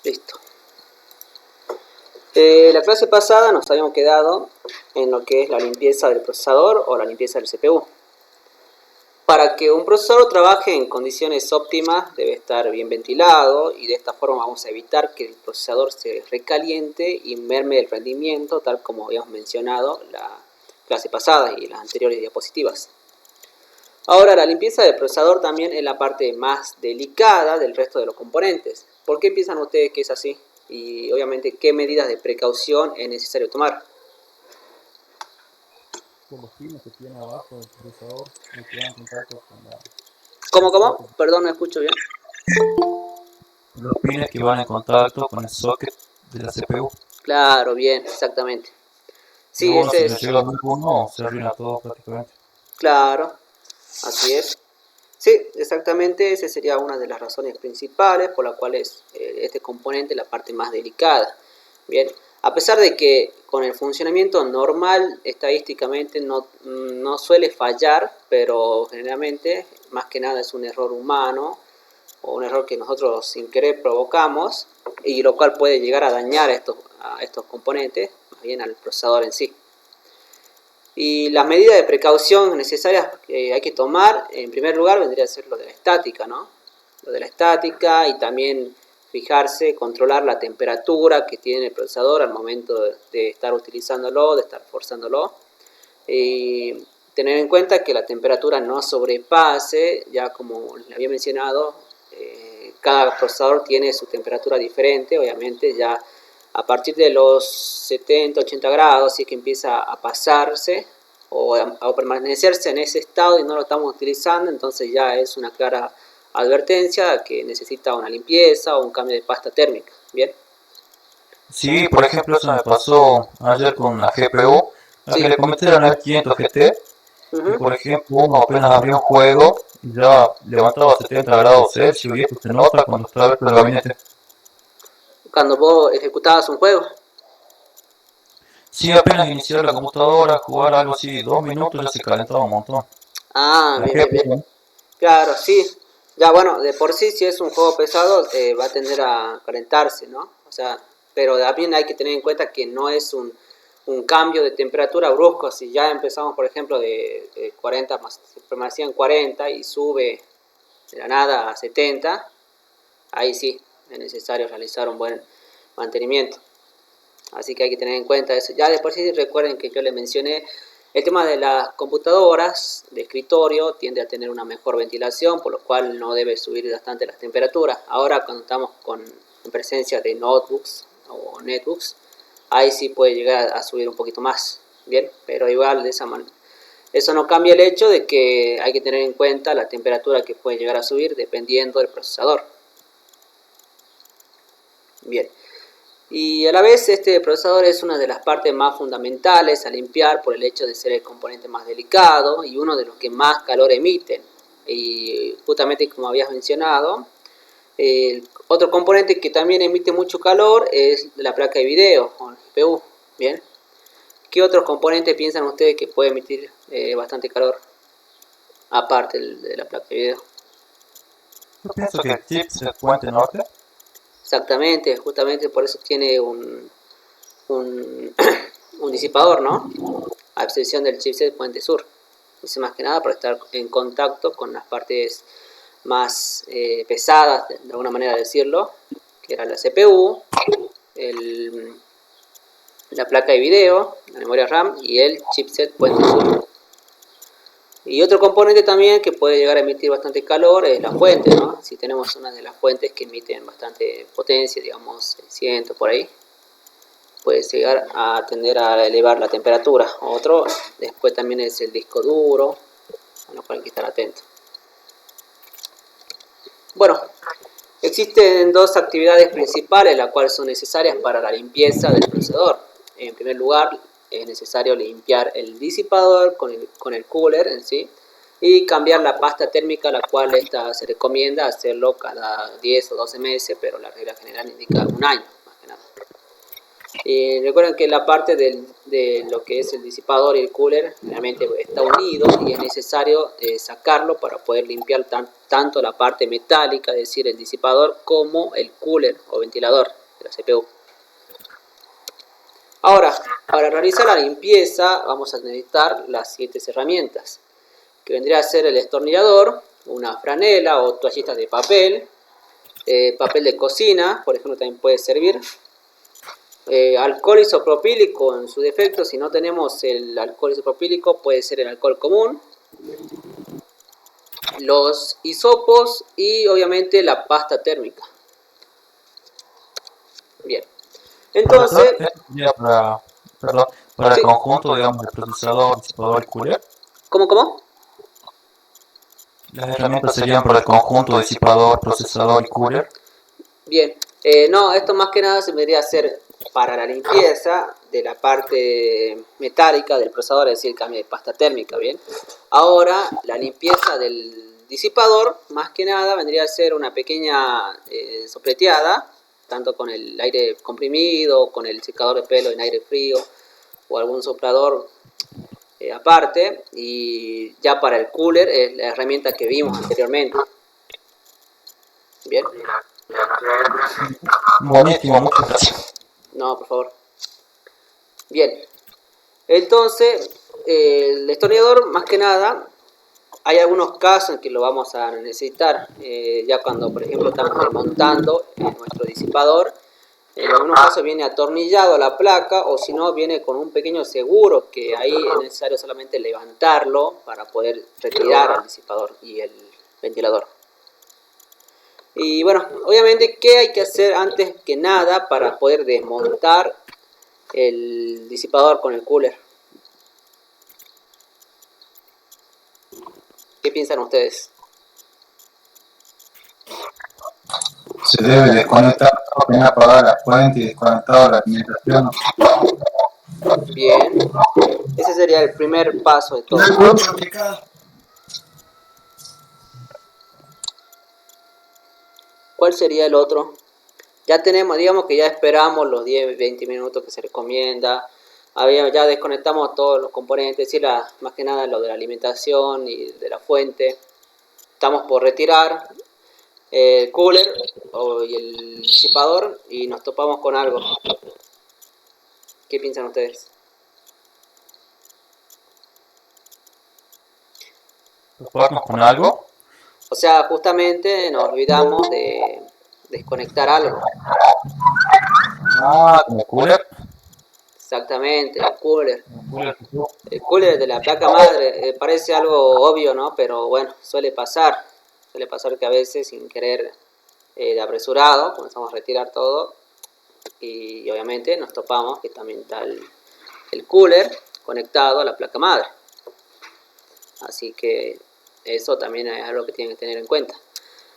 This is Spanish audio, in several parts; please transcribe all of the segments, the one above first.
Listo. La clase pasada nos habíamos quedado en lo que es la limpieza del procesador o la limpieza del CPU. Para que un procesador trabaje en condiciones óptimas debe estar bien ventilado y de esta forma vamos a evitar que el procesador se recaliente y merme el rendimiento, tal como habíamos mencionado la clase pasada y las anteriores diapositivas. Ahora, la limpieza del procesador también es la parte más delicada del resto de los componentes. ¿Por qué piensan ustedes que es así? Y obviamente, ¿qué medidas de precaución es necesario tomar? Por los pines que tiene abajo del procesador y que van en contacto con ¿Cómo, el cómo? socket. Perdón, no escucho bien. Los pines que van en contacto con el socket de la CPU. Claro, bien, exactamente. Si Sí, uno ese se le es. llega alguno, se arruina todo prácticamente. Claro, así es. Sí, exactamente, esa sería una de las razones principales por las cuales este componente es la parte más delicada. Bien, a pesar de que con el funcionamiento normal estadísticamente no suele fallar, pero generalmente más que nada es un error humano o un error que nosotros sin querer provocamos y lo cual puede llegar a dañar a estos componentes, más bien al procesador en sí. Y las medidas de precaución necesarias que hay que tomar, en primer lugar, vendría a ser lo de la estática, ¿no? Lo de la estática y también fijarse, controlar la temperatura que tiene el procesador al momento de estar utilizándolo, de estar forzándolo. Y tener en cuenta que la temperatura no sobrepase, ya como les había mencionado, cada procesador tiene su temperatura diferente, obviamente ya a partir de los 70, 80 grados, si es que empieza a pasarse o permanecerse en ese estado y no lo estamos utilizando, entonces ya es una clara advertencia que necesita una limpieza o un cambio de pasta térmica. Bien. Sí, por ejemplo, eso me pasó ayer con la GPU, la que le comenté era una 500 GT, y por ejemplo, uno apenas abrió un juego y ya levantaba 70 grados Celsius, y esto se nota cuando está abierto el gabinete. Cuando vos ejecutabas un juego. Sí, apenas iniciar la computadora, jugar algo así, 2 minutos ya se calentaba un montón. Ah, La bien, bien, bien. GPU, Claro, sí. Ya bueno, de por sí si es un juego pesado va a tender a calentarse, ¿no? O sea, pero también hay que tener en cuenta que no es un cambio de temperatura brusco. Si ya empezamos, por ejemplo, de 40, más, permanecía en 40 y sube de la nada a 70, ahí sí es necesario realizar un buen mantenimiento. Así que hay que tener en cuenta eso. Ya después sí recuerden que yo les mencioné el tema de las computadoras de escritorio tiende a tener una mejor ventilación, por lo cual no debe subir bastante las temperaturas. Ahora cuando estamos en presencia de notebooks o netbooks, ahí sí puede llegar a subir un poquito más, bien, pero igual de esa manera. Eso no cambia el hecho de que hay que tener en cuenta la temperatura que puede llegar a subir dependiendo del procesador. Bien. Y a la vez este procesador es una de las partes más fundamentales a limpiar por el hecho de ser el componente más delicado y uno de los que más calor emiten. Y justamente como habías mencionado, el otro componente que también emite mucho calor es la placa de video o el GPU. Bien. ¿Qué otros componentes piensan ustedes que puede emitir bastante calor aparte de la placa de video? yo pienso que el chip es el puente norte. Exactamente, justamente por eso tiene un, un disipador, ¿no? A excepción del chipset Puente Sur. Es más que nada para estar en contacto con las partes más pesadas, de alguna manera decirlo, que era la CPU, la placa de video, la memoria RAM y el chipset Puente Sur. Y otro componente también que puede llegar a emitir bastante calor es la fuente, ¿no? Si tenemos una de las fuentes que emiten bastante potencia, digamos 600 por ahí, puede llegar a tender a elevar la temperatura. Otro, después también es el disco duro, a lo cual hay que estar atento. Bueno, existen dos actividades principales las cuales son necesarias para la limpieza del procesador. En primer lugar, es necesario limpiar el disipador con el cooler en sí y cambiar la pasta térmica, la cual se recomienda hacerlo cada 10 o 12 meses, pero la regla general indica un año, más que nada. Y recuerden que la parte de lo que es el disipador y el cooler realmente está unido y es necesario sacarlo para poder limpiar tanto la parte metálica, es decir, el disipador, como el cooler o ventilador de la CPU. Ahora, para realizar la limpieza vamos a necesitar las siguientes herramientas, que vendría a ser el destornillador, una franela o toallitas de papel, papel de cocina, por ejemplo, también puede servir. Alcohol isopropílico en su defecto, si no tenemos el alcohol isopropílico puede ser el alcohol común, los hisopos y obviamente la pasta térmica. Bien, entonces, para el conjunto, digamos, de procesador, disipador y cooler. ¿Cómo? Las herramientas serían para el conjunto disipador, procesador y cooler. Bien, no, esto más que nada se debería hacer para la limpieza de la parte metálica del procesador, es decir, el cambio de pasta térmica, ¿bien? Ahora, la limpieza del disipador, más que nada, vendría a ser una pequeña sopleteada, tanto con el aire comprimido, con el secador de pelo en aire frío, o algún soplador aparte, y ya para el cooler es la herramienta que vimos anteriormente. Bien. Buenísimo, muchas gracias. No, por favor. Bien, entonces el destornillador más que nada, hay algunos casos en que lo vamos a necesitar, ya cuando por ejemplo estamos desmontando nuestro disipador. En algunos casos viene atornillado a la placa o si no viene con un pequeño seguro que ahí es necesario solamente levantarlo para poder retirar el disipador y el ventilador. Y bueno, obviamente, ¿qué hay que hacer antes que nada para poder desmontar el disipador con el cooler? ¿Qué piensan ustedes? Se debe desconectar, apenas apagar la fuente y desconectar la alimentación. Bien, ese sería el primer paso de todo. ¿Cuál sería el otro? Ya tenemos, digamos que ya esperamos los 10-20 minutos que se recomienda. Ya desconectamos todos los componentes, y más que nada lo de la alimentación y de la fuente. Estamos por retirar el cooler y el disipador y nos topamos con algo. ¿Qué piensan ustedes? ¿Toparnos con algo? O sea, justamente nos olvidamos de desconectar algo. ¿Como cooler? Exactamente, el cooler. El cooler de la placa madre parece algo obvio, ¿no? Pero bueno, suele pasar. Suele pasar que a veces sin querer de apresurado comenzamos a retirar todo y obviamente nos topamos que también está el cooler conectado a la placa madre. Así que eso también es algo que tienen que tener en cuenta.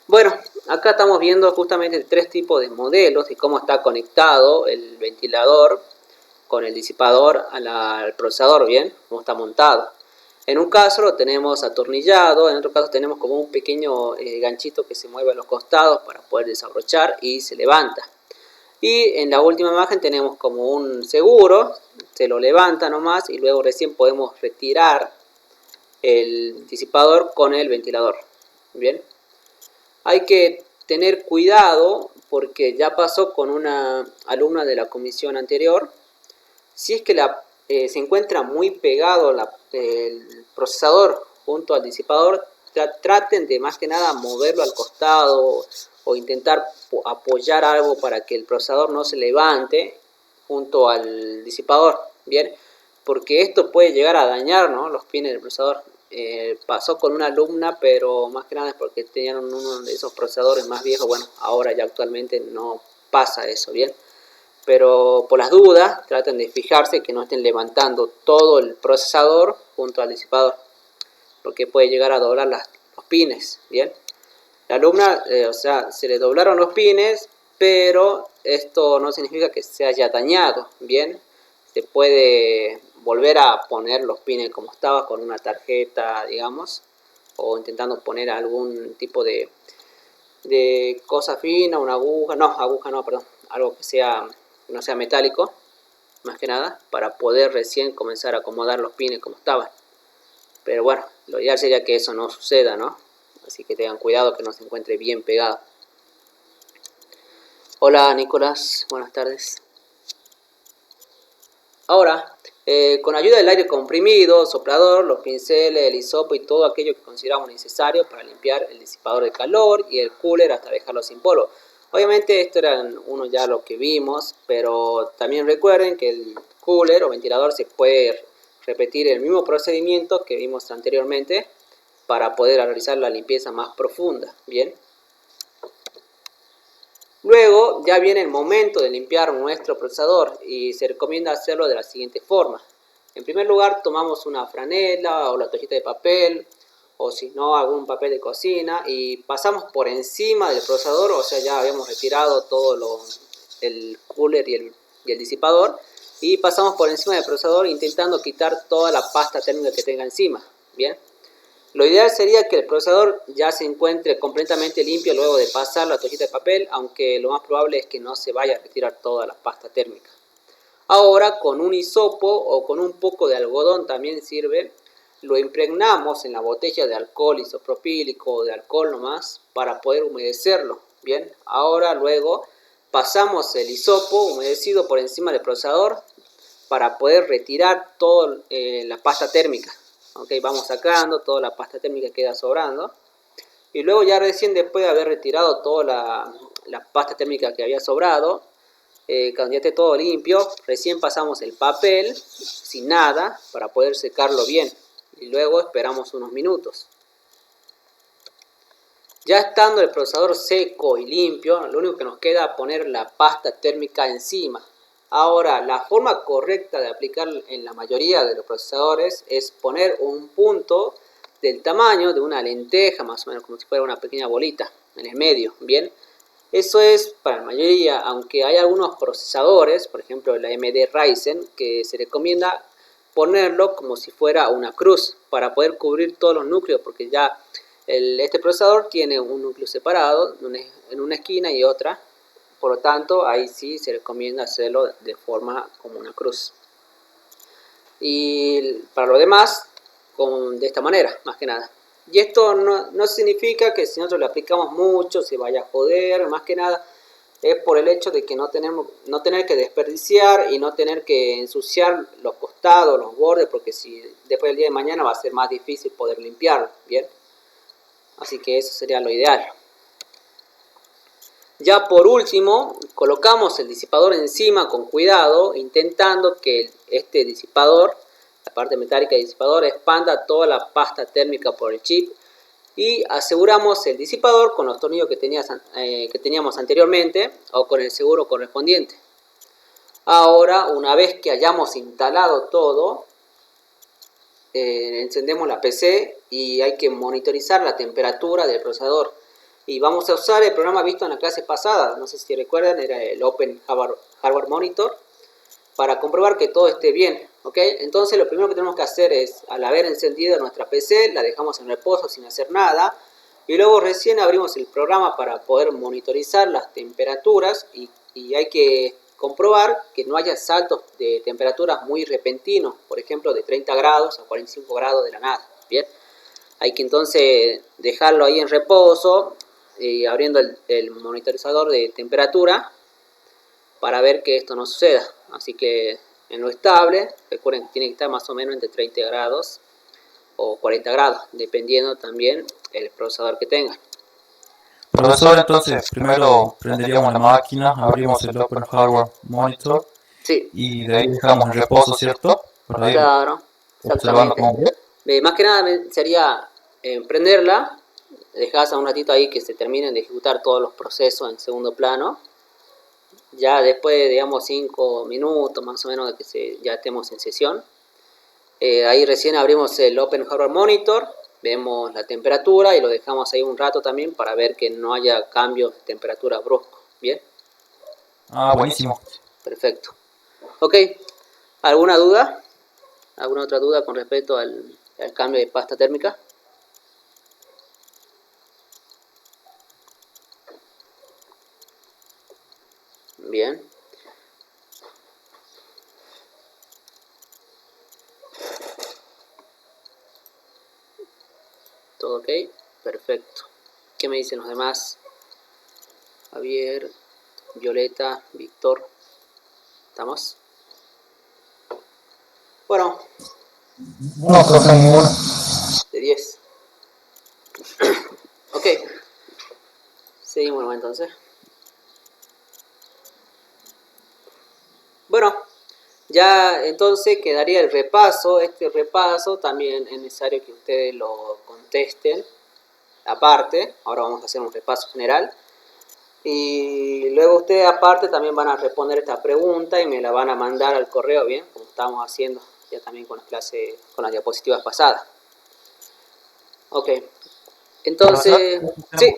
Bueno, acá estamos viendo justamente 3 tipos de modelos de cómo está conectado el ventilador con el disipador al procesador, bien, cómo está montado. En un caso lo tenemos atornillado, en otro caso tenemos como un pequeño ganchito que se mueve a los costados para poder desabrochar y se levanta. Y en la última imagen tenemos como un seguro, se lo levanta nomás y luego recién podemos retirar el disipador con el ventilador. Bien, hay que tener cuidado porque ya pasó con una alumna de la comisión anterior. Si es que se encuentra muy pegado el procesador junto al disipador, traten de más que nada moverlo al costado o intentar apoyar algo para que el procesador no se levante junto al disipador, bien, porque esto puede llegar a dañar, ¿no?, los pines del procesador. Pasó con una alumna, pero más que nada es porque tenían uno de esos procesadores más viejos. Bueno, ahora ya actualmente no pasa eso, bien. Pero por las dudas, traten de fijarse que no estén levantando todo el procesador junto al disipador, porque puede llegar a doblar los pines, ¿bien? La alumna, o sea, se le doblaron los pines, pero esto no significa que se haya dañado, ¿bien? Se puede volver a poner los pines como estaba con una tarjeta, digamos, o intentando poner algún tipo de cosa fina, una aguja, no, perdón, algo que no sea metálico, más que nada, para poder recién comenzar a acomodar los pines como estaban. Pero bueno, lo ideal sería que eso no suceda, ¿no? Así que tengan cuidado que no se encuentre bien pegado. Hola Nicolás, buenas tardes. Ahora, con ayuda del aire comprimido, soplador, los pinceles, el hisopo y todo aquello que consideramos necesario para limpiar el disipador de calor y el cooler hasta dejarlo sin polvo. Obviamente esto era uno ya lo que vimos, pero también recuerden que el cooler o ventilador se puede repetir el mismo procedimiento que vimos anteriormente para poder realizar la limpieza más profunda. Bien. Luego ya viene el momento de limpiar nuestro procesador y se recomienda hacerlo de la siguiente forma. En primer lugar tomamos una franela o la toallita de papel o si no algún papel de cocina y pasamos por encima del procesador, o sea ya habíamos retirado todo el cooler y el disipador y pasamos por encima del procesador intentando quitar toda la pasta térmica que tenga encima. Bien. Lo ideal sería que el procesador ya se encuentre completamente limpio luego de pasar la toallita de papel, aunque lo más probable es que no se vaya a retirar toda la pasta térmica. Ahora con un hisopo o con un poco de algodón también sirve, lo impregnamos en la botella de alcohol isopropílico o de alcohol nomás para poder humedecerlo. Bien, ahora luego pasamos el hisopo humedecido por encima del procesador para poder retirar toda la pasta térmica. Okay, vamos sacando, toda la pasta térmica queda sobrando. Y luego ya recién después de haber retirado toda la pasta térmica que había sobrado, cuando ya esté todo limpio, recién pasamos el papel sin nada para poder secarlo bien. Y luego esperamos unos minutos. Ya estando el procesador seco y limpio, lo único que nos queda es poner la pasta térmica encima. Ahora, la forma correcta de aplicar en la mayoría de los procesadores es poner un punto del tamaño de una lenteja, más o menos como si fuera una pequeña bolita en el medio, ¿bien? Eso es para la mayoría, aunque hay algunos procesadores, por ejemplo la AMD Ryzen, que se recomienda ponerlo como si fuera una cruz para poder cubrir todos los núcleos, porque ya este procesador tiene un núcleo separado en una esquina y otra. Por lo tanto, ahí sí se recomienda hacerlo de forma como una cruz. Y para lo demás, de esta manera, más que nada. Y esto no significa que si nosotros le aplicamos mucho se vaya a joder, más que nada es por el hecho de que no tener que desperdiciar y no tener que ensuciar los costados, los bordes, porque si después del día de mañana va a ser más difícil poder limpiarlo, ¿bien? Así que eso sería lo ideal. Ya por último, colocamos el disipador encima con cuidado, intentando que este disipador, la parte metálica del disipador, expanda toda la pasta térmica por el chip y aseguramos el disipador con los tornillos que teníamos anteriormente o con el seguro correspondiente. Ahora, una vez que hayamos instalado todo, encendemos la PC y hay que monitorizar la temperatura del procesador. Y vamos a usar el programa visto en la clase pasada, no sé si recuerdan, era el Open Hardware Monitor, para comprobar que todo esté bien. ¿Okay? Entonces lo primero que tenemos que hacer es, al haber encendido nuestra PC, la dejamos en reposo sin hacer nada, y luego recién abrimos el programa para poder monitorizar las temperaturas y hay que comprobar que no haya saltos de temperaturas muy repentinos, por ejemplo de 30 grados a 45 grados de la nada. Bien, hay que entonces dejarlo ahí en reposo y abriendo el monitorizador de temperatura para ver que esto no suceda. Así que en lo estable, recuerden que tiene que estar más o menos entre 30 grados o 40 grados, dependiendo también el procesador que tengan. Profesor, entonces primero prenderíamos la máquina, abrimos el Open Hardware Monitor Sí, y de ahí dejamos en reposo, ¿cierto? Para ir claro, observando exactamente. cómo va. Más que nada sería prenderla, dejarse un ratito ahí que se terminen de ejecutar todos los procesos en segundo plano. Ya después de, digamos, 5 minutos más o menos de que ya estemos en sesión, ahí recién abrimos el Open Hardware Monitor, vemos la temperatura y lo dejamos ahí un rato también para ver que no haya cambios de temperatura brusco. ¿Bien? Ah, buenísimo. Perfecto. Ok, ¿alguna duda? ¿Alguna otra duda con respecto al cambio de pasta térmica? Bien. ¿Qué me dicen los demás? Javier, Violeta, Víctor. ¿Estamos? Bueno, No, profe, ninguno. de 10. Ok. Seguimos entonces. Bueno, ya entonces quedaría el repaso. Este repaso también es necesario que ustedes lo contesten aparte. Ahora vamos a hacer un repaso general. Y luego ustedes aparte también van a responder esta pregunta y me la van a mandar al correo, bien, como estábamos haciendo ya también con las clases, con las diapositivas pasadas. Ok. Entonces, sí.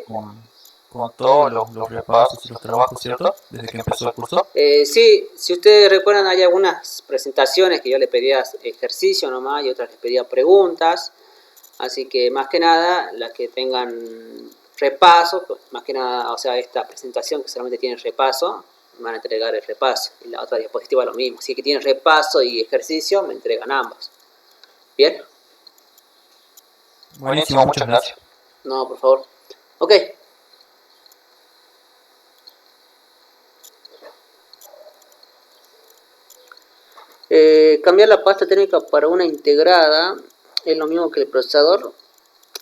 Con todos los repasos y los trabajos, ¿cierto? Desde que empezó el curso. Sí, si ustedes recuerdan, hay algunas presentaciones que yo les pedía ejercicio nomás y otras les pedía preguntas. Así que más que nada, las que tengan repaso, más que nada, o sea, esta presentación que solamente tiene repaso, me van a entregar el repaso. Y la otra diapositiva lo mismo. Si que tiene repaso y ejercicio, me entregan ambos. ¿Bien? Buenísimo, muchas gracias. No, por favor. Ok. Cambiar la pasta térmica para una integrada es lo mismo que el procesador.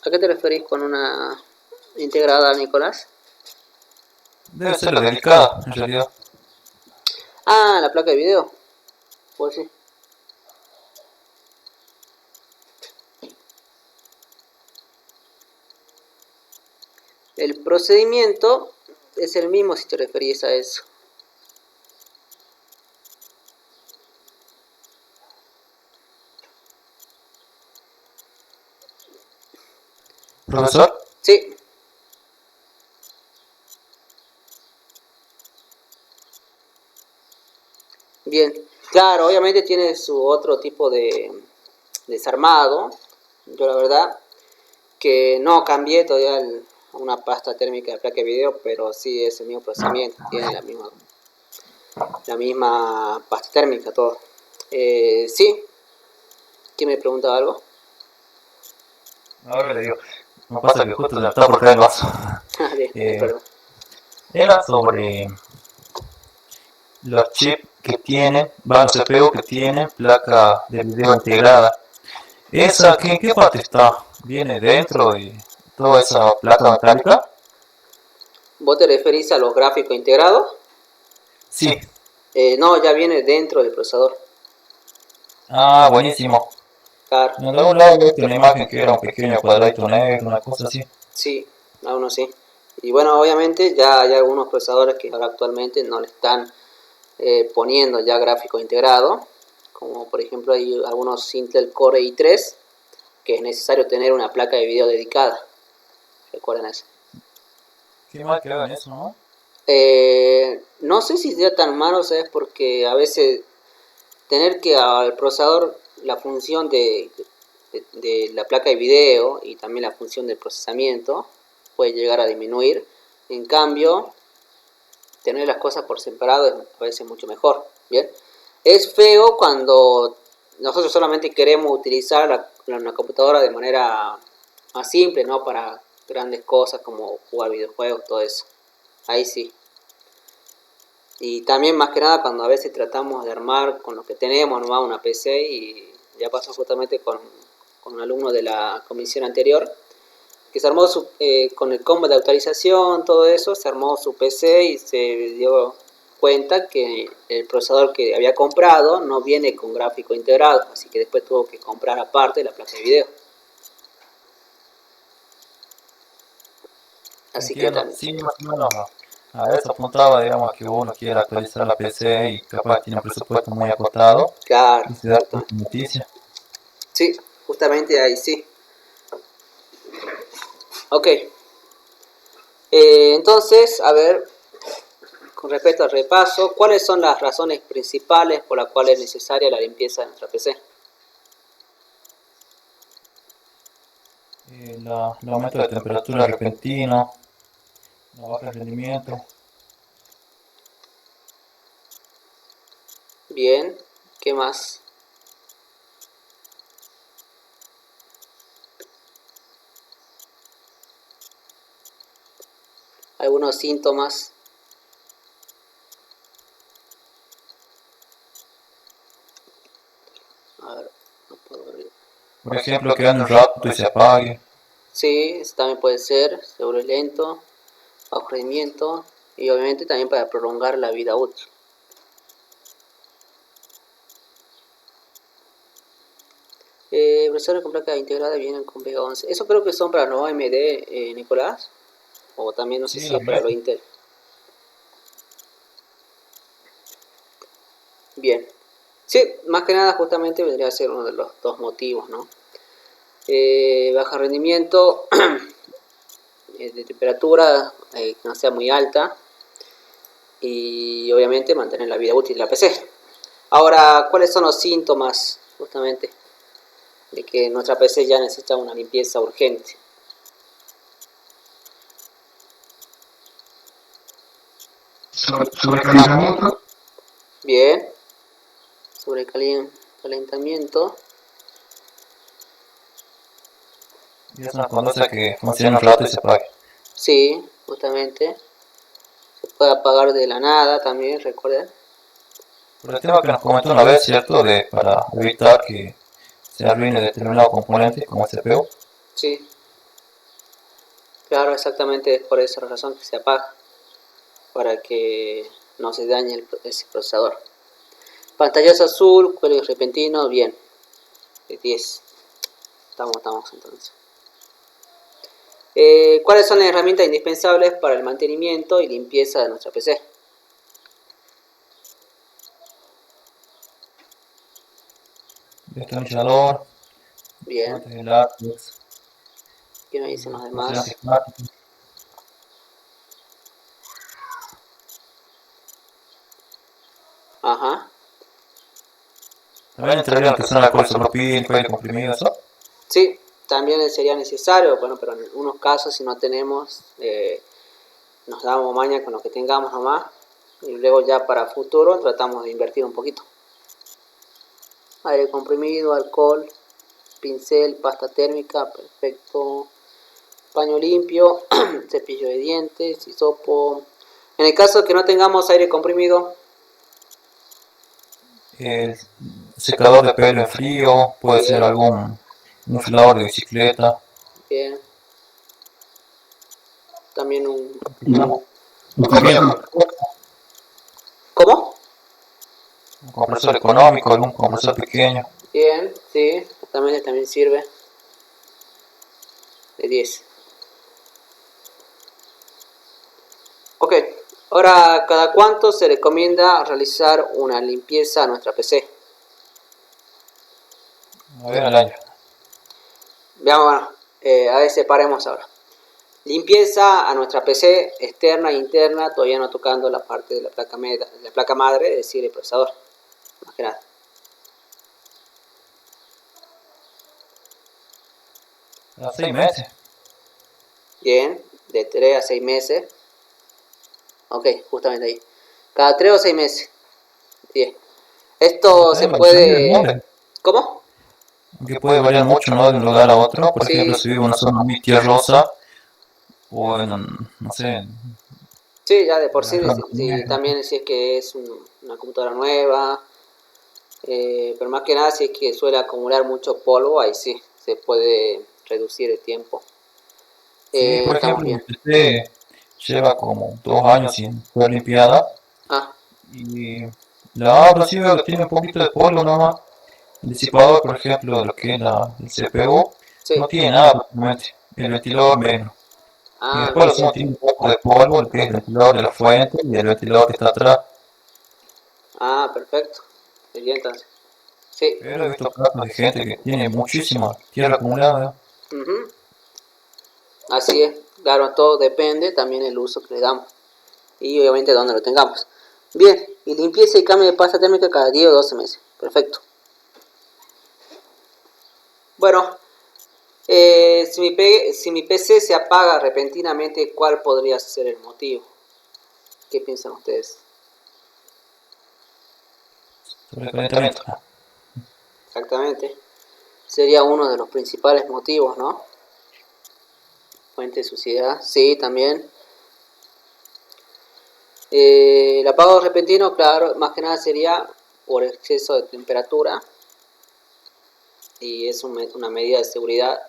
¿A qué te referís con una integrada, Nicolás? Debe ser la delicada, en realidad. Ah, la placa de video. Pues sí. El procedimiento es el mismo si te referís a eso. ¿Profesor? Sí. Bien. Claro, obviamente tiene su otro tipo de desarmado. Yo la verdad que no cambié todavía una pasta térmica de placa de video, pero sí es el mismo procedimiento. Tiene la misma pasta térmica, todo. Sí. ¿Quién me preguntaba algo? Ahora le digo. Me pasa que justo se me está por caer el vaso. Bien, perdón. Era sobre los chips que tienen, los CPU que tienen placa de video integrada. ¿Esa en qué parte está? ¿Viene dentro de toda esa placa metálica? ¿Vos te referís a los gráficos integrados? Sí. No, ya viene dentro del procesador. Ah, buenísimo. Claro. En algún lado vi una imagen que era un pequeño cuadradito negro, una cosa así. Sí, aún no sí. Y bueno, obviamente ya hay algunos procesadores que ahora actualmente no le están poniendo ya gráfico integrado, como por ejemplo hay algunos Intel Core i3, que es necesario tener una placa de video dedicada. Recuerden eso. Qué mal que hagan eso, ¿no? No sé si sea tan malo, ¿sabes? Porque a veces tener que al procesador la función de la placa de video y también la función del procesamiento puede llegar a disminuir. En cambio, tener las cosas por separado es a veces mucho mejor. Bien, es feo cuando nosotros solamente queremos utilizar una computadora de manera más simple, no para grandes cosas como jugar videojuegos, todo eso. Ahí sí. Y también más que nada cuando a veces tratamos de armar con lo que tenemos nomás una PC, y ya pasó justamente con un alumno de la comisión anterior, que se armó con el combo de actualización, todo eso, se armó su PC y se dio cuenta que el procesador que había comprado no viene con gráfico integrado, así que después tuvo que comprar aparte la placa de video. Así que Entiendo. Sí, más o menos. A eso apuntaba, digamos, que uno quiere actualizar la PC y capaz tiene un presupuesto muy acotado claro, y se da esta noticia. sí, justamente ahí sí. Ok. Entonces, a ver, con respecto al repaso, ¿cuáles son las razones principales por las cuales es necesaria la limpieza de nuestra PC? El aumento de temperatura repentino, la baja de rendimiento. Bien, ¿qué más? algunos síntomas. A ver, no puedo abrir. Por ejemplo, que ande un rato y se apague. Sí, eso también puede ser, seguro lento, bajo rendimiento y obviamente también para prolongar la vida útil. Procesadores con placa integrada vienen con Vega 11. Eso creo que son para los AMD, Nicolás, o también no sé Sí, si es para los Intel. Bien. Sí, más que nada justamente vendría a ser uno de los dos motivos, ¿no? Baja rendimiento, de temperatura que no sea muy alta y obviamente mantener la vida útil de la PC. Ahora, ¿cuáles son los síntomas justamente de que nuestra PC ya necesita una limpieza urgente? Sobrecalentamiento. Bien, sobrecalentamiento. Y es una cosa que funciona un rato y se apague. Sí, justamente. Se puede apagar de la nada también, recuerden. Por el tema que nos comentó una vez, ¿cierto? Para evitar que se arruine determinado componente como el CPU. Sí, claro, exactamente es por esa razón que se apaga, para que no se dañe ese procesador. Pantallazo azul, cuello repentino, bien, de 10. Estamos entonces. ¿Cuáles son las herramientas indispensables para el mantenimiento y limpieza de nuestra PC? Destornillador, Bien, guantes de látex, ¿qué me dicen los pulsera demás? antiflática. Ajá. También entraría lo que son alcohol isopropílico, aire comprimido, ¿eso? Sí, también sería necesario, bueno, pero en algunos casos si no tenemos, nos damos maña con lo que tengamos nomás y luego ya para futuro tratamos de invertir un poquito. Aire comprimido, alcohol, pincel, pasta térmica, perfecto, paño limpio, cepillo de dientes, hisopo. En el caso que no tengamos aire comprimido, El secador de pelo en frío, puede ser algún inflador de bicicleta, bien, también un... No. ¿Cómo? un compresor económico, algún compresor pequeño. Bien, sí, también sirve, de 10. Ok, ahora, ¿cada cuánto se recomienda realizar una limpieza a nuestra PC? Una vez al año. Veamos, bueno, a ver, separemos ahora. Limpieza a nuestra PC externa e interna, todavía no tocando la parte de la placa madre, es decir, el procesador, más que nada. Cada 6 meses. Bien, de 3 a 6 meses. Ok, justamente ahí. Cada 3 o 6 meses. Bien. Esto se puede... ¿Cómo? Aunque puede variar mucho, ¿no? De un lugar a otro. Por ejemplo, Sí, si vive en una zona muy tierrosa o en, no sé, sí, ya de por sí, en sí, también si es que es una computadora nueva, pero más que nada si es que suele acumular mucho polvo, ahí sí, se puede reducir el tiempo. sí, por Estamos ejemplo, mi bien. PC lleva como 2 años sin ser limpiada Ah, y la abro así veo que tiene un poquito de polvo nomás. El disipador, por ejemplo, de lo que es el CPU, no sí. tiene nada prácticamente. El ventilador menos. Y Ah, después bien, lo bien. sumo tiene un poco de polvo, el que es el ventilador de la fuente y el ventilador que está atrás. Ah, perfecto. Bien, entonces. Sí. Pero he visto casos de gente que tiene muchísima tierra acumulada. Ujú. Así es. Claro, todo depende también del uso que le damos. Y obviamente dónde lo tengamos. Bien, y limpieza y cambio de pasta térmica cada 10 o 12 meses. Perfecto. Bueno, si mi PC se apaga repentinamente, ¿cuál podría ser el motivo? ¿Qué piensan ustedes? Sobrecalentamiento. Exactamente. Sería uno de los principales motivos, ¿no? Fuente de suciedad. Sí, también. El apagado repentino, claro, más que nada sería por exceso de temperatura y es una medida de seguridad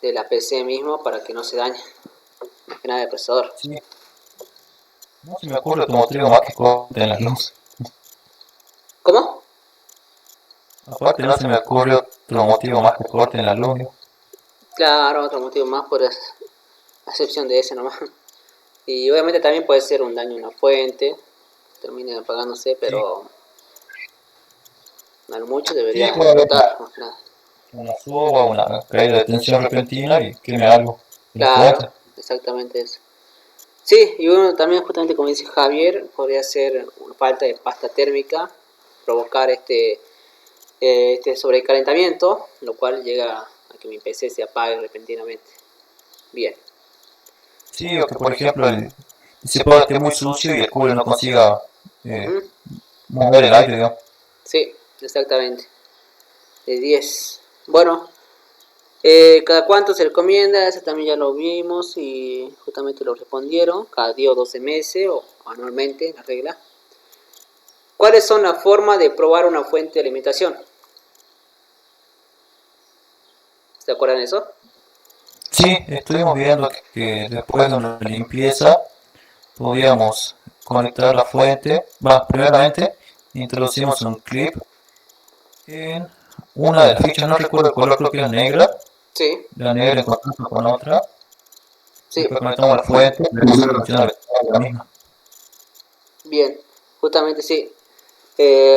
de la PC mismo para que no se dañe, más que nada el procesador. Sí, no se me ocurre otro motivo más que corte en la luz. ¿Cómo? Aparte no se me ocurre otro motivo más que corte en la luz. Claro, otro motivo más por excepción de ese nomás. Y obviamente también puede ser un daño en la fuente, termine apagándose, Sí, pero a lo mucho sí, debería puede haber explotar, más que nada. una suba, una caída de tensión repentina y queme algo en la Claro, fuente. exactamente eso. Sí, y uno también justamente como dice Javier, podría ser una falta de pasta térmica, provocar este sobrecalentamiento, lo cual llega a que mi PC se apague repentinamente. Bien. Sí, o que por ejemplo el disipador esté muy sucio y el cooler no consiga eh, Ujú. mover el aire, digamos. Sí, exactamente. De 10. Bueno, cada cuánto se recomienda, eso también ya lo vimos y justamente lo respondieron, cada 10 o 12 meses o anualmente, la regla. ¿Cuáles son las formas de probar una fuente de alimentación? ¿Se acuerdan de eso? Sí, estuvimos viendo que después de una limpieza podíamos conectar la fuente. Va, primeramente introducimos un clip en una de las fichas, no recuerdo el color, creo que era negra, Sí, la negra en contacto con otra. sí, Después conectamos la fuente y le pusimos la función de la misma. bien, justamente sí.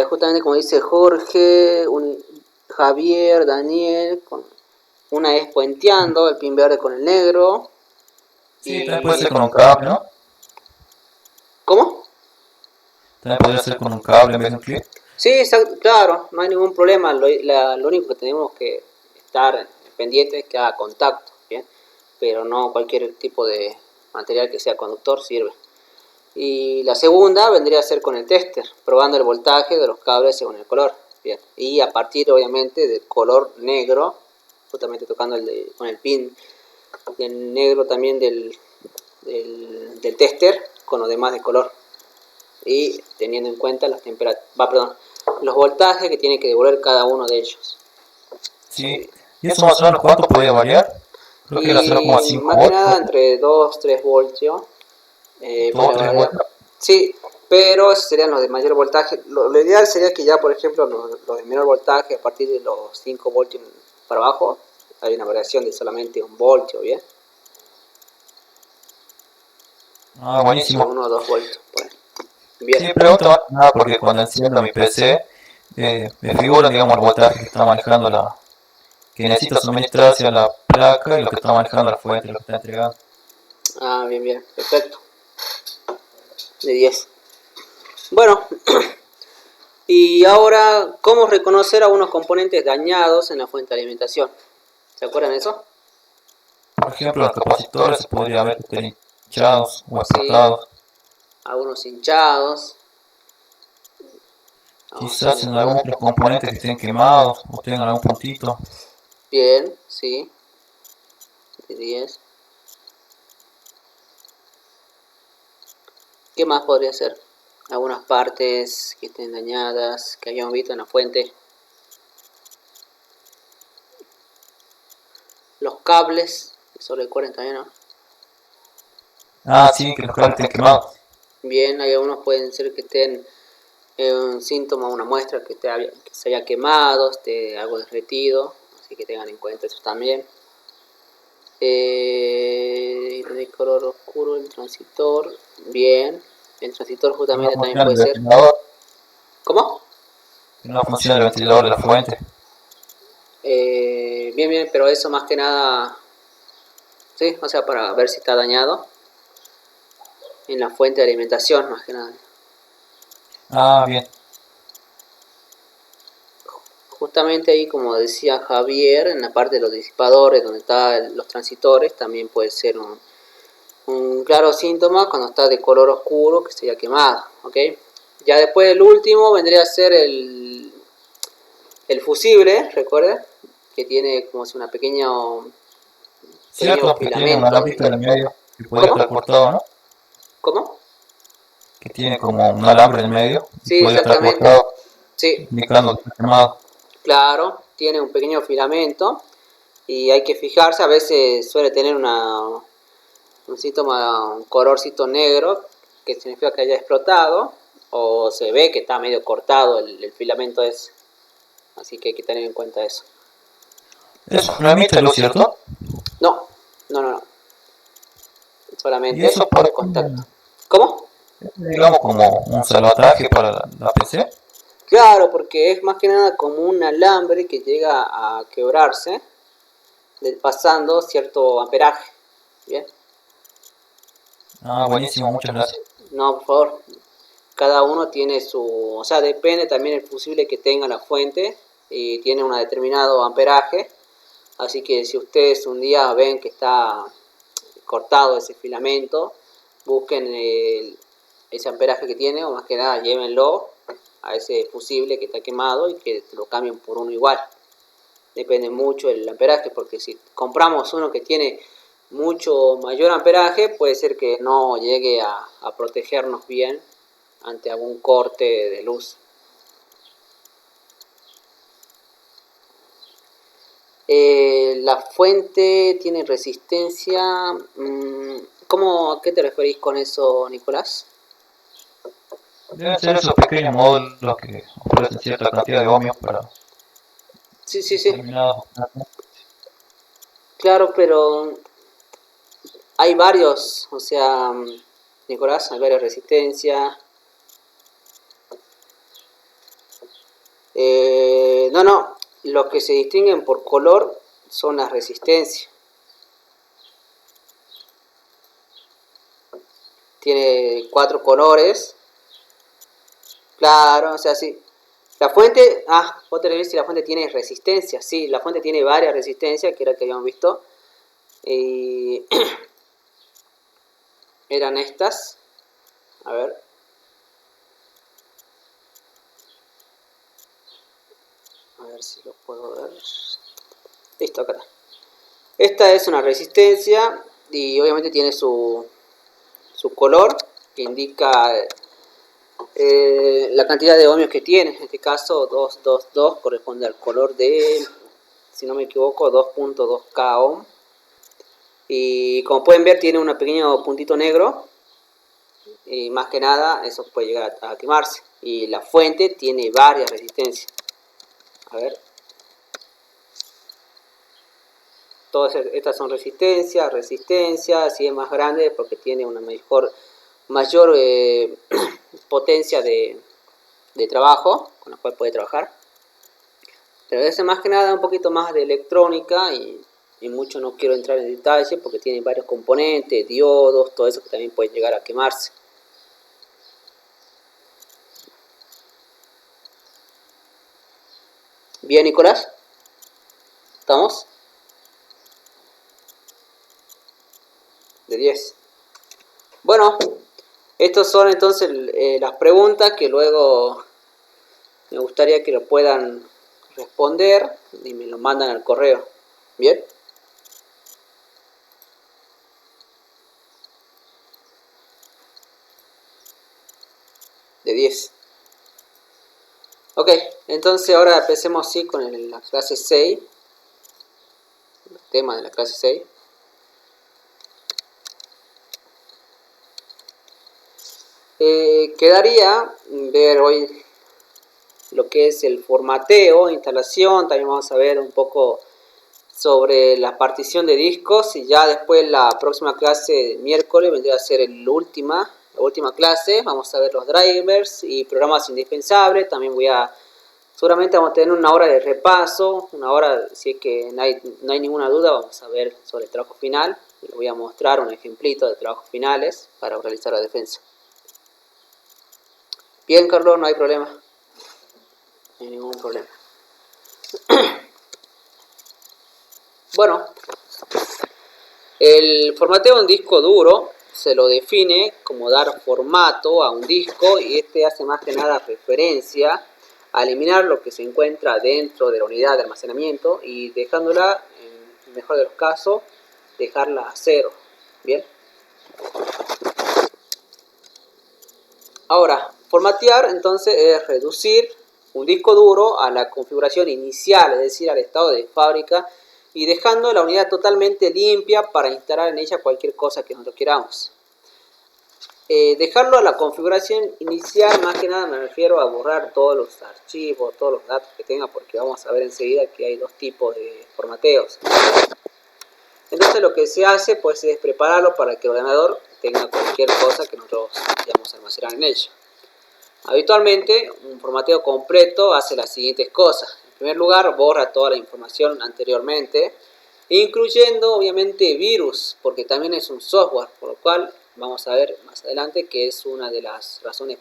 Justamente como dice Jorge, Javier, Daniel, una es puenteando el pin verde con el negro. Sí, también puede Y... ser con un cable, ¿no? ¿Cómo? También podría ser con un cable en vez de un clip. Sí, claro, no hay ningún problema. Lo único que tenemos que estar pendiente es que haga contacto, ¿bien? Pero no cualquier tipo de material que sea conductor sirve. Y la segunda vendría a ser con el tester, probando el voltaje de los cables según el color. Bien. Y a partir, obviamente, del color negro, justamente tocando con el pin del negro también del tester, con los demás de color. Y teniendo en cuenta las los voltajes que tiene que devolver cada uno de ellos. Sí. ¿Y eso más o menos cuánto podría variar? Creo que era Y 0,5 más que nada voltios. entre 2 3 voltios. 2 Puede 3 variar. voltios. Sí, pero esos serían los de mayor voltaje. Lo ideal sería que ya, por ejemplo, los de menor voltaje, a partir de los 5 voltios para abajo, hay una variación de solamente 1 voltio, ¿bien? Ah, De buenísimo. 1 o 2 voltios. Bueno, bien. Sí, pregunto más que nada porque cuando enciendo mi PC me figura, digamos, el voltaje que está manejando que necesita suministrar hacia la placa y lo que está manejando la fuente, lo que está entregando. Ah, bien, bien. Perfecto. De 10. Bueno, y ahora, ¿cómo reconocer algunos componentes dañados en la fuente de alimentación? ¿Se acuerdan de eso? Por ejemplo, los capacitores se podría ver que estén hinchados o Sí, explotados. algunos hinchados. Vamos a Quizás ver. en algún otro componente que estén quemados o tengan algún puntito. Bien, sí, de 10. ¿Qué más podría ser? Algunas partes que estén dañadas, que hayamos visto en la fuente. Los cables, eso recuerden también, ¿no? Ah, sí, que los cables estén quemados. Bien, hay algunos pueden ser que estén un síntoma, una muestra que se haya quemado, esté algo derretido, así que tengan en cuenta eso también. El color oscuro, el transitor, bien. El transitor Que no justamente también funciona puede el ser. ventilador. ¿Cómo? Que no funciona el ventilador de la fuente. Bien, bien, pero eso más que nada, sí, o sea, para ver si está dañado en la fuente de alimentación, más que nada. Ah, bien. Justamente ahí, como decía Javier, en la parte de los disipadores, donde están los transitores, también puede ser un claro síntoma cuando está de color oscuro que se haya quemado, ¿ok? Ya después el último vendría a ser el fusible, recuerda, que tiene como si una pequeño Cierto, que tiene una filamento. lampita en el medio que podría estar ¿Cómo? cortado, ¿no? ¿Cómo? que tiene como un alambre en el medio y Sí, podría estar exactamente. cortado, Sí, indicando que está quemado. claro, tiene un pequeño filamento y hay que fijarse, a veces suele tener un síntoma, un colorcito negro, que significa que haya explotado, o se ve que está medio cortado el filamento ese. Así que hay que tener en cuenta eso. Eso no emite luz, ¿cierto? No, no, no, no. Y Solamente eso eso por el contacto. ¿Cómo? digamos como un salvataje para la PC. Claro, porque es más que nada como un alambre que llega a quebrarse pasando cierto amperaje. Bien. Ah, buenísimo, muchas gracias. No, por favor. Cada uno tiene su, o sea, depende también el fusible que tenga la fuente y tiene un determinado amperaje. Así que si ustedes un día ven que está cortado ese filamento, busquen ese amperaje que tiene, o más que nada llévenlo a ese fusible que está quemado y que lo cambien por uno igual. Depende mucho del amperaje, porque si compramos uno que tiene mucho mayor amperaje, puede ser que no llegue a protegernos bien ante algún corte de luz. La fuente tiene resistencia. ¿A qué te referís con eso, Nicolás? Deben ser esos pequeños módulos que ofrecen cierta cantidad de ohmios para Sí, sí, sí. determinados. Claro, pero hay varios, o sea, Nicolás, hay varias resistencias. No, los que se distinguen por color son las resistencias. Tiene 4 colores. Claro, o sea, sí. La fuente, vos te si la fuente tiene resistencia. Sí, la fuente tiene varias resistencias, que era que habíamos visto. Y eran estas. A ver. A ver si lo puedo ver. Listo, acá está. Esta es una resistencia y obviamente tiene su color que indica la cantidad de ohmios que tiene. En este caso 222 corresponde al color de, si no me equivoco, 2.2K ohm. Y como pueden ver tiene un pequeño puntito negro y más que nada eso puede llegar a quemarse. Y la fuente tiene varias resistencias. A ver. Todas estas son resistencias, si es más grande porque tiene una mayor potencia de trabajo con la cual puede trabajar. Pero es más que nada un poquito más de electrónica y mucho no quiero entrar en detalle porque tiene varios componentes, diodos, todo eso que también puede llegar a quemarse. Bien, Nicolás, ¿estamos? De 10. Bueno, estas son entonces las preguntas que luego me gustaría que lo puedan responder y me lo mandan al correo. ¿Bien? De 10. Ok, entonces ahora empecemos sí con la clase 6. El tema de la clase 6. Quedaría ver hoy lo que es el formateo, instalación, también vamos a ver un poco sobre la partición de discos y ya después la próxima clase miércoles vendría a ser la última clase, vamos a ver los drivers y programas indispensables, también seguramente vamos a tener una hora de repaso, una hora, si es que no hay ninguna duda, vamos a ver sobre el trabajo final, les voy a mostrar un ejemplito de trabajos finales para realizar la defensa. Bien, Carlos, no hay problema. No hay ningún problema. Bueno, el formateo de un disco duro se lo define como dar formato a un disco y este hace más que nada referencia a eliminar lo que se encuentra dentro de la unidad de almacenamiento y dejándola, en el mejor de los casos, dejarla a cero. Bien. Ahora, formatear entonces es reducir un disco duro a la configuración inicial, es decir, al estado de fábrica, y dejando la unidad totalmente limpia para instalar en ella cualquier cosa que nosotros queramos. Dejarlo a la configuración inicial, más que nada me refiero a borrar todos los archivos, todos los datos que tenga, porque vamos a ver enseguida que hay dos tipos de formateos. Entonces lo que se hace pues es prepararlo para que el ordenador tenga cualquier cosa que nosotros vayamos a almacenar en ello. Habitualmente un formateo completo hace las siguientes cosas. En primer lugar, borra toda la información anteriormente, incluyendo obviamente virus, porque también es un software, por lo cual vamos a ver más adelante que es una de las razones,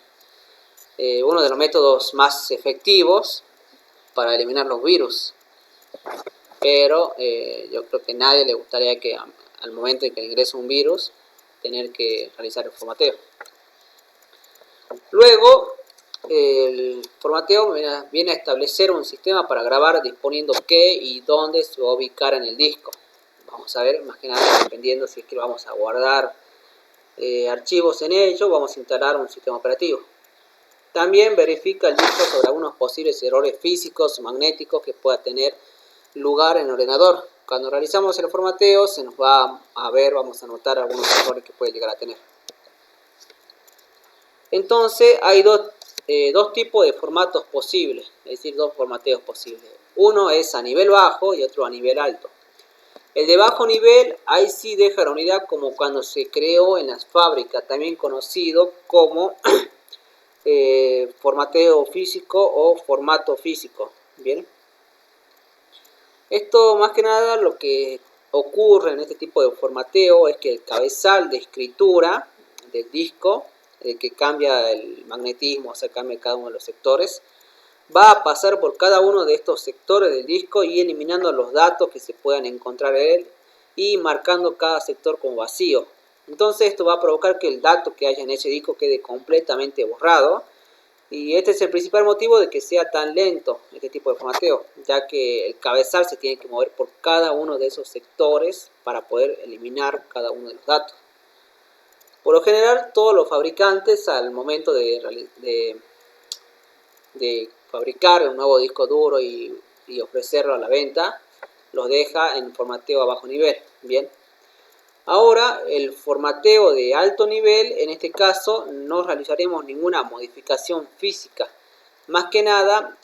uno de los métodos más efectivos para eliminar los virus. Pero yo creo que a nadie le gustaría que al momento en que ingrese un virus tener que realizar el formateo. Luego el formateo viene a establecer un sistema para grabar disponiendo qué y dónde se va a ubicar en el disco. Vamos a ver, más que nada dependiendo si es que vamos a guardar archivos en ello, vamos a instalar un sistema operativo. También verifica el disco sobre algunos posibles errores físicos o magnéticos que pueda tener lugar en el ordenador. Cuando realizamos el formateo se nos va a ver, vamos a notar algunos errores que puede llegar a tener. Entonces hay dos tipos de formatos posibles, es decir, dos formateos posibles. Uno es a nivel bajo y otro a nivel alto. El de bajo nivel, ahí sí deja la unidad como cuando se creó en las fábricas, también conocido como formateo físico o formato físico. Bien. Esto más que nada lo que ocurre en este tipo de formateo es que el cabezal de escritura del disco, que cambia el magnetismo, o sea, cambia cada uno de los sectores, va a pasar por cada uno de estos sectores del disco y eliminando los datos que se puedan encontrar en él y marcando cada sector como vacío. Entonces esto va a provocar que el dato que haya en ese disco quede completamente borrado, y este es el principal motivo de que sea tan lento este tipo de formateo, ya que el cabezal se tiene que mover por cada uno de esos sectores para poder eliminar cada uno de los datos. Por lo general, todos los fabricantes al momento de fabricar un nuevo disco duro y ofrecerlo a la venta, los deja en formateo a bajo nivel. Bien. Ahora, el formateo de alto nivel, en este caso, no realizaremos ninguna modificación física. Más que nada,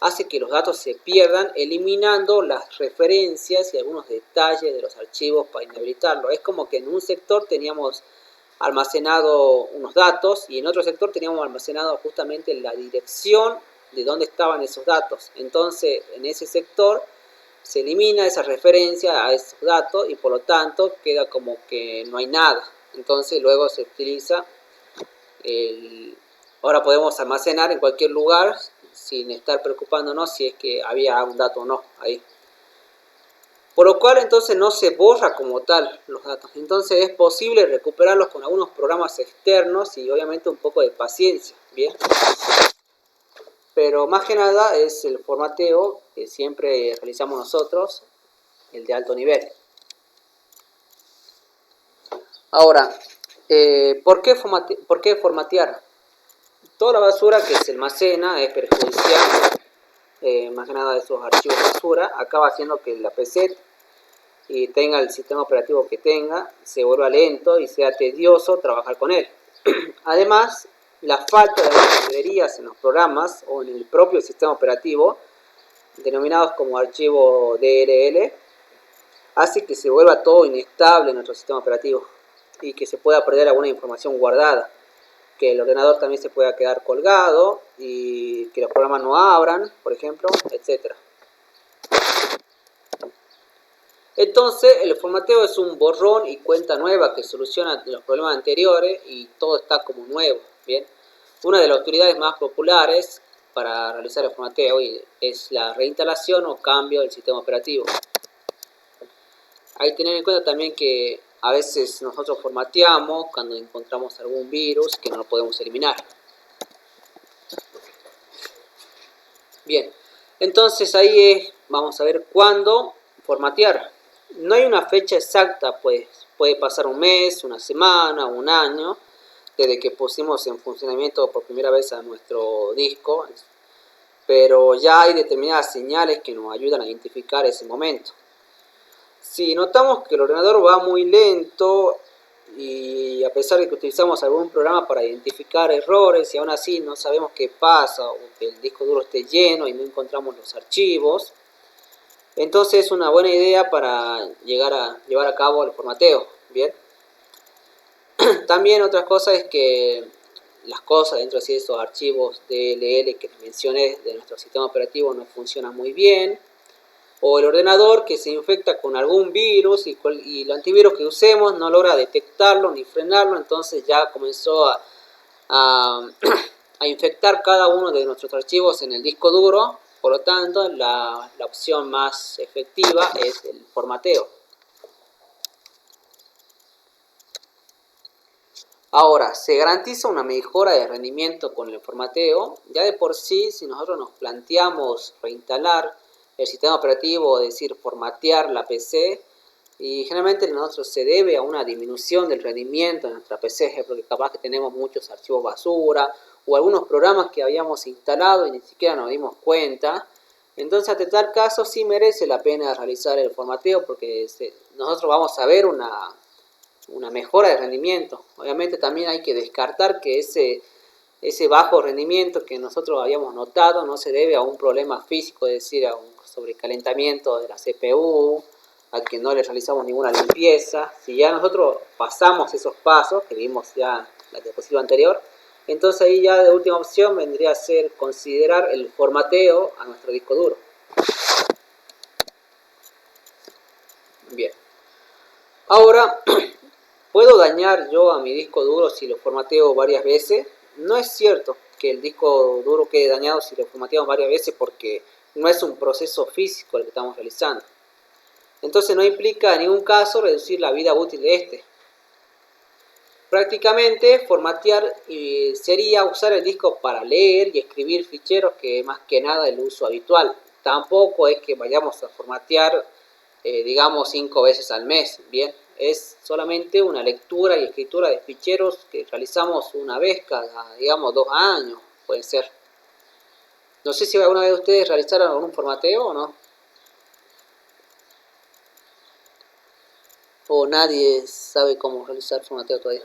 hace que los datos se pierdan, eliminando las referencias y algunos detalles de los archivos para inhabilitarlo. Es como que en un sector teníamos almacenado unos datos y en otro sector teníamos almacenado justamente la dirección de dónde estaban esos datos. Entonces, en ese sector se elimina esa referencia a esos datos y por lo tanto queda como que no hay nada. Entonces luego se utiliza ahora podemos almacenar en cualquier lugar sin estar preocupándonos si es que había un dato o no ahí. Por lo cual entonces no se borra como tal los datos. Entonces es posible recuperarlos con algunos programas externos y obviamente un poco de paciencia. Bien. Pero más que nada es el formateo que siempre realizamos nosotros, el de alto nivel. Ahora, ¿por qué formatear? Toda la basura que se almacena es perjudicial, más que nada de esos archivos basura, acaba haciendo que la PC y tenga el sistema operativo que tenga, se vuelva lento y sea tedioso trabajar con él. Además, la falta de librerías en los programas o en el propio sistema operativo, denominados como archivo DLL, hace que se vuelva todo inestable en nuestro sistema operativo y que se pueda perder alguna información guardada, que el ordenador también se pueda quedar colgado y que los programas no abran, por ejemplo, etc. Entonces, el formateo es un borrón y cuenta nueva que soluciona los problemas anteriores y todo está como nuevo. Bien, una de las utilidades más populares para realizar el formateo es la reinstalación o cambio del sistema operativo. Hay que tener en cuenta también que a veces nosotros formateamos cuando encontramos algún virus que no lo podemos eliminar. Bien, entonces ahí vamos a ver cuándo formatear. No hay una fecha exacta, pues puede pasar un mes, una semana, un año, desde que pusimos en funcionamiento por primera vez a nuestro disco, pero ya hay determinadas señales que nos ayudan a identificar ese momento. Si notamos que el ordenador va muy lento y a pesar de que utilizamos algún programa para identificar errores y aún así no sabemos qué pasa o que el disco duro esté lleno y no encontramos los archivos, entonces es una buena idea para llevar a cabo el formateo. Bien. También otra cosa es que las cosas dentro de esos archivos DLL que les mencioné de nuestro sistema operativo no funcionan muy bien, o el ordenador que se infecta con algún virus y el antivirus que usemos no logra detectarlo ni frenarlo, entonces ya comenzó a infectar cada uno de nuestros archivos en el disco duro. Por lo tanto, la opción más efectiva es el formateo. Ahora, se garantiza una mejora de rendimiento con el formateo. Ya de por sí, si nosotros nos planteamos reinstalar el sistema operativo, es decir, formatear la PC, y generalmente nosotros se debe a una disminución del rendimiento de nuestra PC, porque capaz que tenemos muchos archivos basura o algunos programas que habíamos instalado y ni siquiera nos dimos cuenta. Entonces, ante tal caso, sí merece la pena realizar el formateo porque nosotros vamos a ver una mejora de rendimiento. Obviamente también hay que descartar que ese bajo rendimiento que nosotros habíamos notado no se debe a un problema físico, es decir, a un sobrecalentamiento de la CPU, a que no le realizamos ninguna limpieza. Si ya nosotros pasamos esos pasos que vimos ya en la diapositiva anterior, entonces ahí ya de última opción vendría a ser considerar el formateo a nuestro disco duro. Bien. Ahora, ¿puedo dañar yo a mi disco duro si lo formateo varias veces? No es cierto que el disco duro quede dañado si lo formateamos varias veces porque no es un proceso físico el que estamos realizando. Entonces no implica en ningún caso reducir la vida útil de este. Prácticamente formatear sería usar el disco para leer y escribir ficheros, que más que nada el uso habitual. Tampoco es que vayamos a formatear digamos 5 veces al mes. Bien, es solamente una lectura y escritura de ficheros que realizamos una vez cada, digamos, 2 años, puede ser. No sé si alguna vez ustedes realizaron algún formateo o no. O nadie sabe cómo realizar formateo todavía.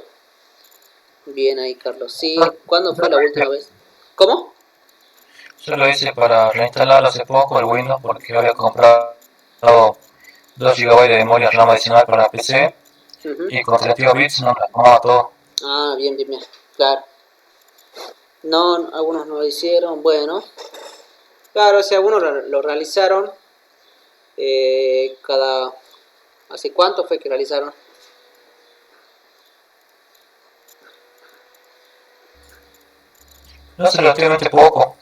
Bien ahí, Carlos. Sí, ¿cuándo fue la última vez? ¿Cómo? Yo lo hice para reinstalar hace poco el Windows porque había comprado 2 GB de memoria RAM adicional para la PC y con 32 bits no me la tomaba todo. Ah, bien, bien, bien. Claro. No, algunos no lo hicieron. Bueno, claro, si algunos lo realizaron, ¿hace cuánto fue que realizaron? No hace relativamente poco,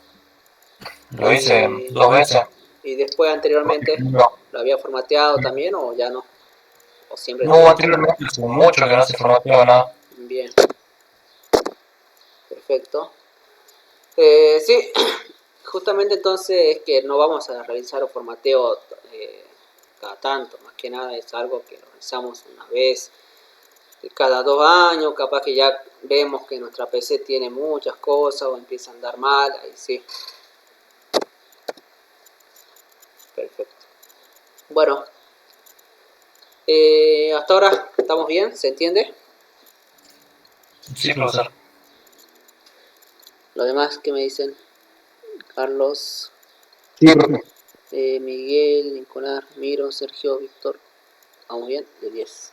lo hice 2 veces. Y después anteriormente No, lo había formateado también o ya no, o siempre no, tuvo. anteriormente hace mucho que no se formateaba nada. Bien, perfecto. Sí, justamente entonces es que no vamos a realizar un formateo cada tanto, más que nada es algo que lo realizamos una vez cada 2 años, capaz que ya vemos que nuestra PC tiene muchas cosas o empieza a andar mal, ahí sí. Perfecto. Bueno, hasta ahora estamos bien, ¿se entiende? Sí, profesor. Lo demás, ¿qué me dicen? Carlos, Sí, profe. Miguel, Nicolás, Miro, Sergio, Víctor. Vamos bien, de 10.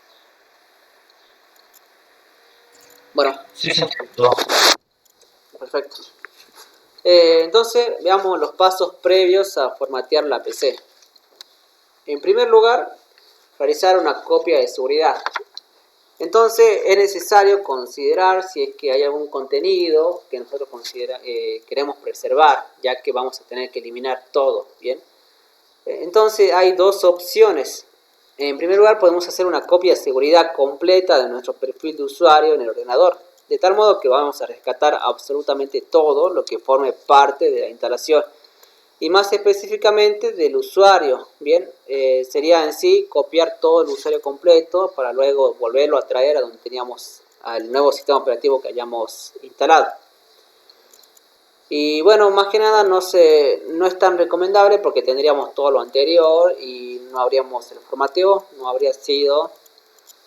Bueno, Sí, se entiende. perfecto. Entonces, veamos los pasos previos a formatear la PC. En primer lugar, realizar una copia de seguridad. Entonces, es necesario considerar si es que hay algún contenido que nosotros queremos preservar, ya que vamos a tener que eliminar todo, ¿bien? Entonces, hay dos opciones. En primer lugar, podemos hacer una copia de seguridad completa de nuestro perfil de usuario en el ordenador, de tal modo que vamos a rescatar absolutamente todo lo que forme parte de la instalación y más específicamente del usuario. Bien, sería en sí copiar todo el usuario completo para luego volverlo a traer a donde teníamos al nuevo sistema operativo que hayamos instalado. Y bueno, más que nada no es tan recomendable porque tendríamos todo lo anterior y no habríamos el formateo, no habría sido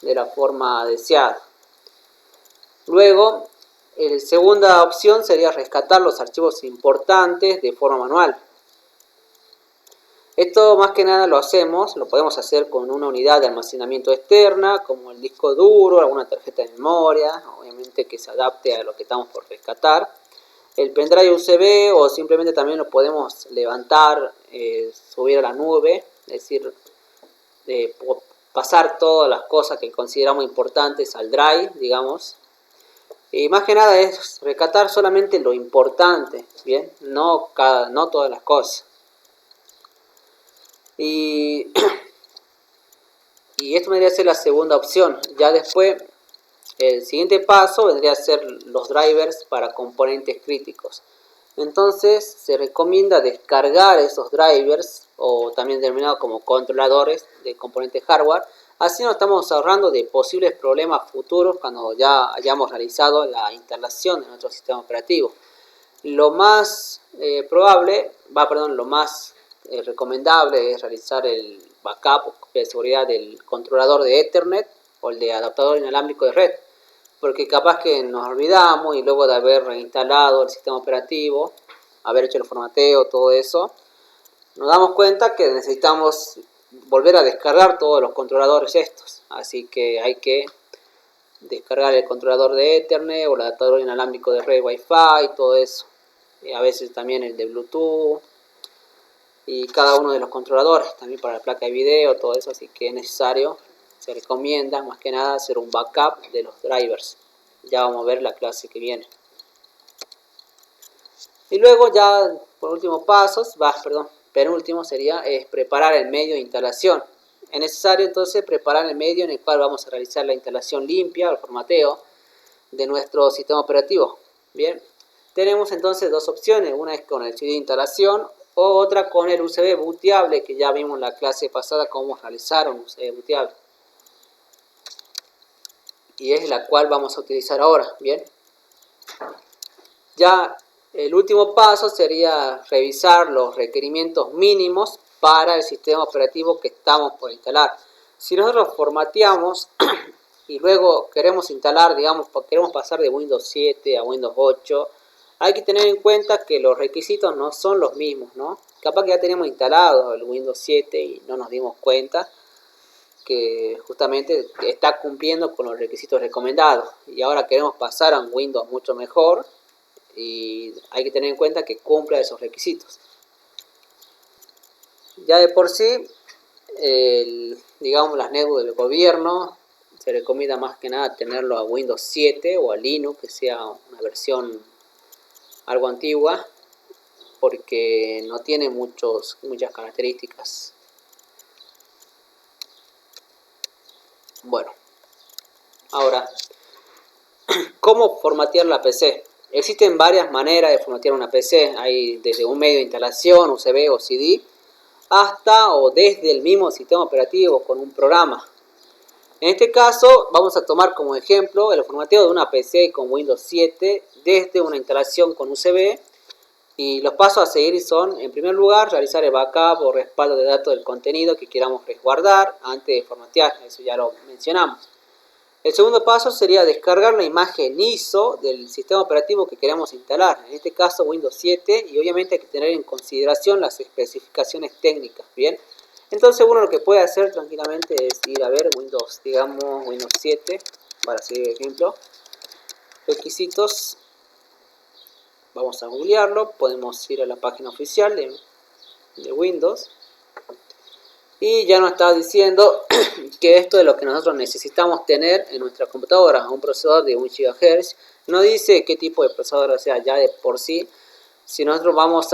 de la forma deseada. Luego, la segunda opción sería rescatar los archivos importantes de forma manual. Esto más que nada lo podemos hacer con una unidad de almacenamiento externa, como el disco duro, alguna tarjeta de memoria, obviamente que se adapte a lo que estamos por rescatar. El pendrive USB o simplemente también lo podemos levantar, subir a la nube, es decir, pasar todas las cosas que consideramos importantes al drive, digamos. Y más que nada es rescatar solamente lo importante, ¿bien? No todas las cosas. Y esto vendría a ser la segunda opción. Ya después, el siguiente paso vendría a ser los drivers para componentes críticos. Entonces se recomienda descargar esos drivers, o también denominados como controladores de componentes hardware. Así nos estamos ahorrando de posibles problemas futuros cuando ya hayamos realizado la instalación de nuestro sistema operativo. Lo más recomendable es realizar el backup de seguridad del controlador de Ethernet o el de adaptador inalámbrico de red, porque capaz que nos olvidamos y luego de haber reinstalado el sistema operativo, haber hecho el formateo, todo eso, nos damos cuenta que necesitamos volver a descargar todos los controladores estos. Así que hay que descargar el controlador de Ethernet o el adaptador inalámbrico de red Wi-Fi, todo eso. Y a veces también el de Bluetooth y cada uno de los controladores, también para la placa de video, todo eso. Así que es necesario, se recomienda más que nada hacer un backup de los drivers. Ya vamos a ver la clase que viene. Y luego ya por último penúltimo sería preparar el medio de instalación. Es necesario entonces preparar el medio en el cual vamos a realizar la instalación limpia, el formateo de nuestro sistema operativo. Bien, tenemos entonces dos opciones, una es con el CD de instalación o otra con el USB booteable, que ya vimos en la clase pasada cómo realizar un USB booteable. Y es la cual vamos a utilizar ahora. Bien, ya el último paso sería revisar los requerimientos mínimos para el sistema operativo que estamos por instalar. Si nosotros formateamos y luego queremos instalar, queremos pasar de Windows 7 a Windows 8, hay que tener en cuenta que los requisitos no son los mismos, ¿no? Capaz que ya tenemos instalado el Windows 7 y no nos dimos cuenta que justamente está cumpliendo con los requisitos recomendados. Y ahora queremos pasar a un Windows mucho mejor y hay que tener en cuenta que cumpla esos requisitos. Ya de por sí, las netbooks del gobierno se recomienda más que nada tenerlo a Windows 7 o a Linux, que sea una versión algo antigua, porque no tiene muchas características. Bueno, ahora, ¿cómo formatear la PC? Existen varias maneras de formatear una PC. Hay desde un medio de instalación, USB o CD, hasta o desde el mismo sistema operativo con un programa. En este caso vamos a tomar como ejemplo el formateo de una PC con Windows 7 desde una instalación con USB, y los pasos a seguir son: en primer lugar, realizar el backup o respaldo de datos del contenido que queramos resguardar antes de formatear, eso ya lo mencionamos. El segundo paso sería descargar la imagen ISO del sistema operativo que queremos instalar, en este caso Windows 7, y obviamente hay que tener en consideración las especificaciones técnicas. Bien, entonces uno lo que puede hacer tranquilamente es ir a ver Windows 7, para seguir el ejemplo, requisitos, vamos a googlearlo, podemos ir a la página oficial de Windows, y ya nos está diciendo que esto es lo que nosotros necesitamos tener en nuestra computadora, un procesador de 1 GHz. No dice qué tipo de procesador, o sea, ya de por sí, si nosotros vamos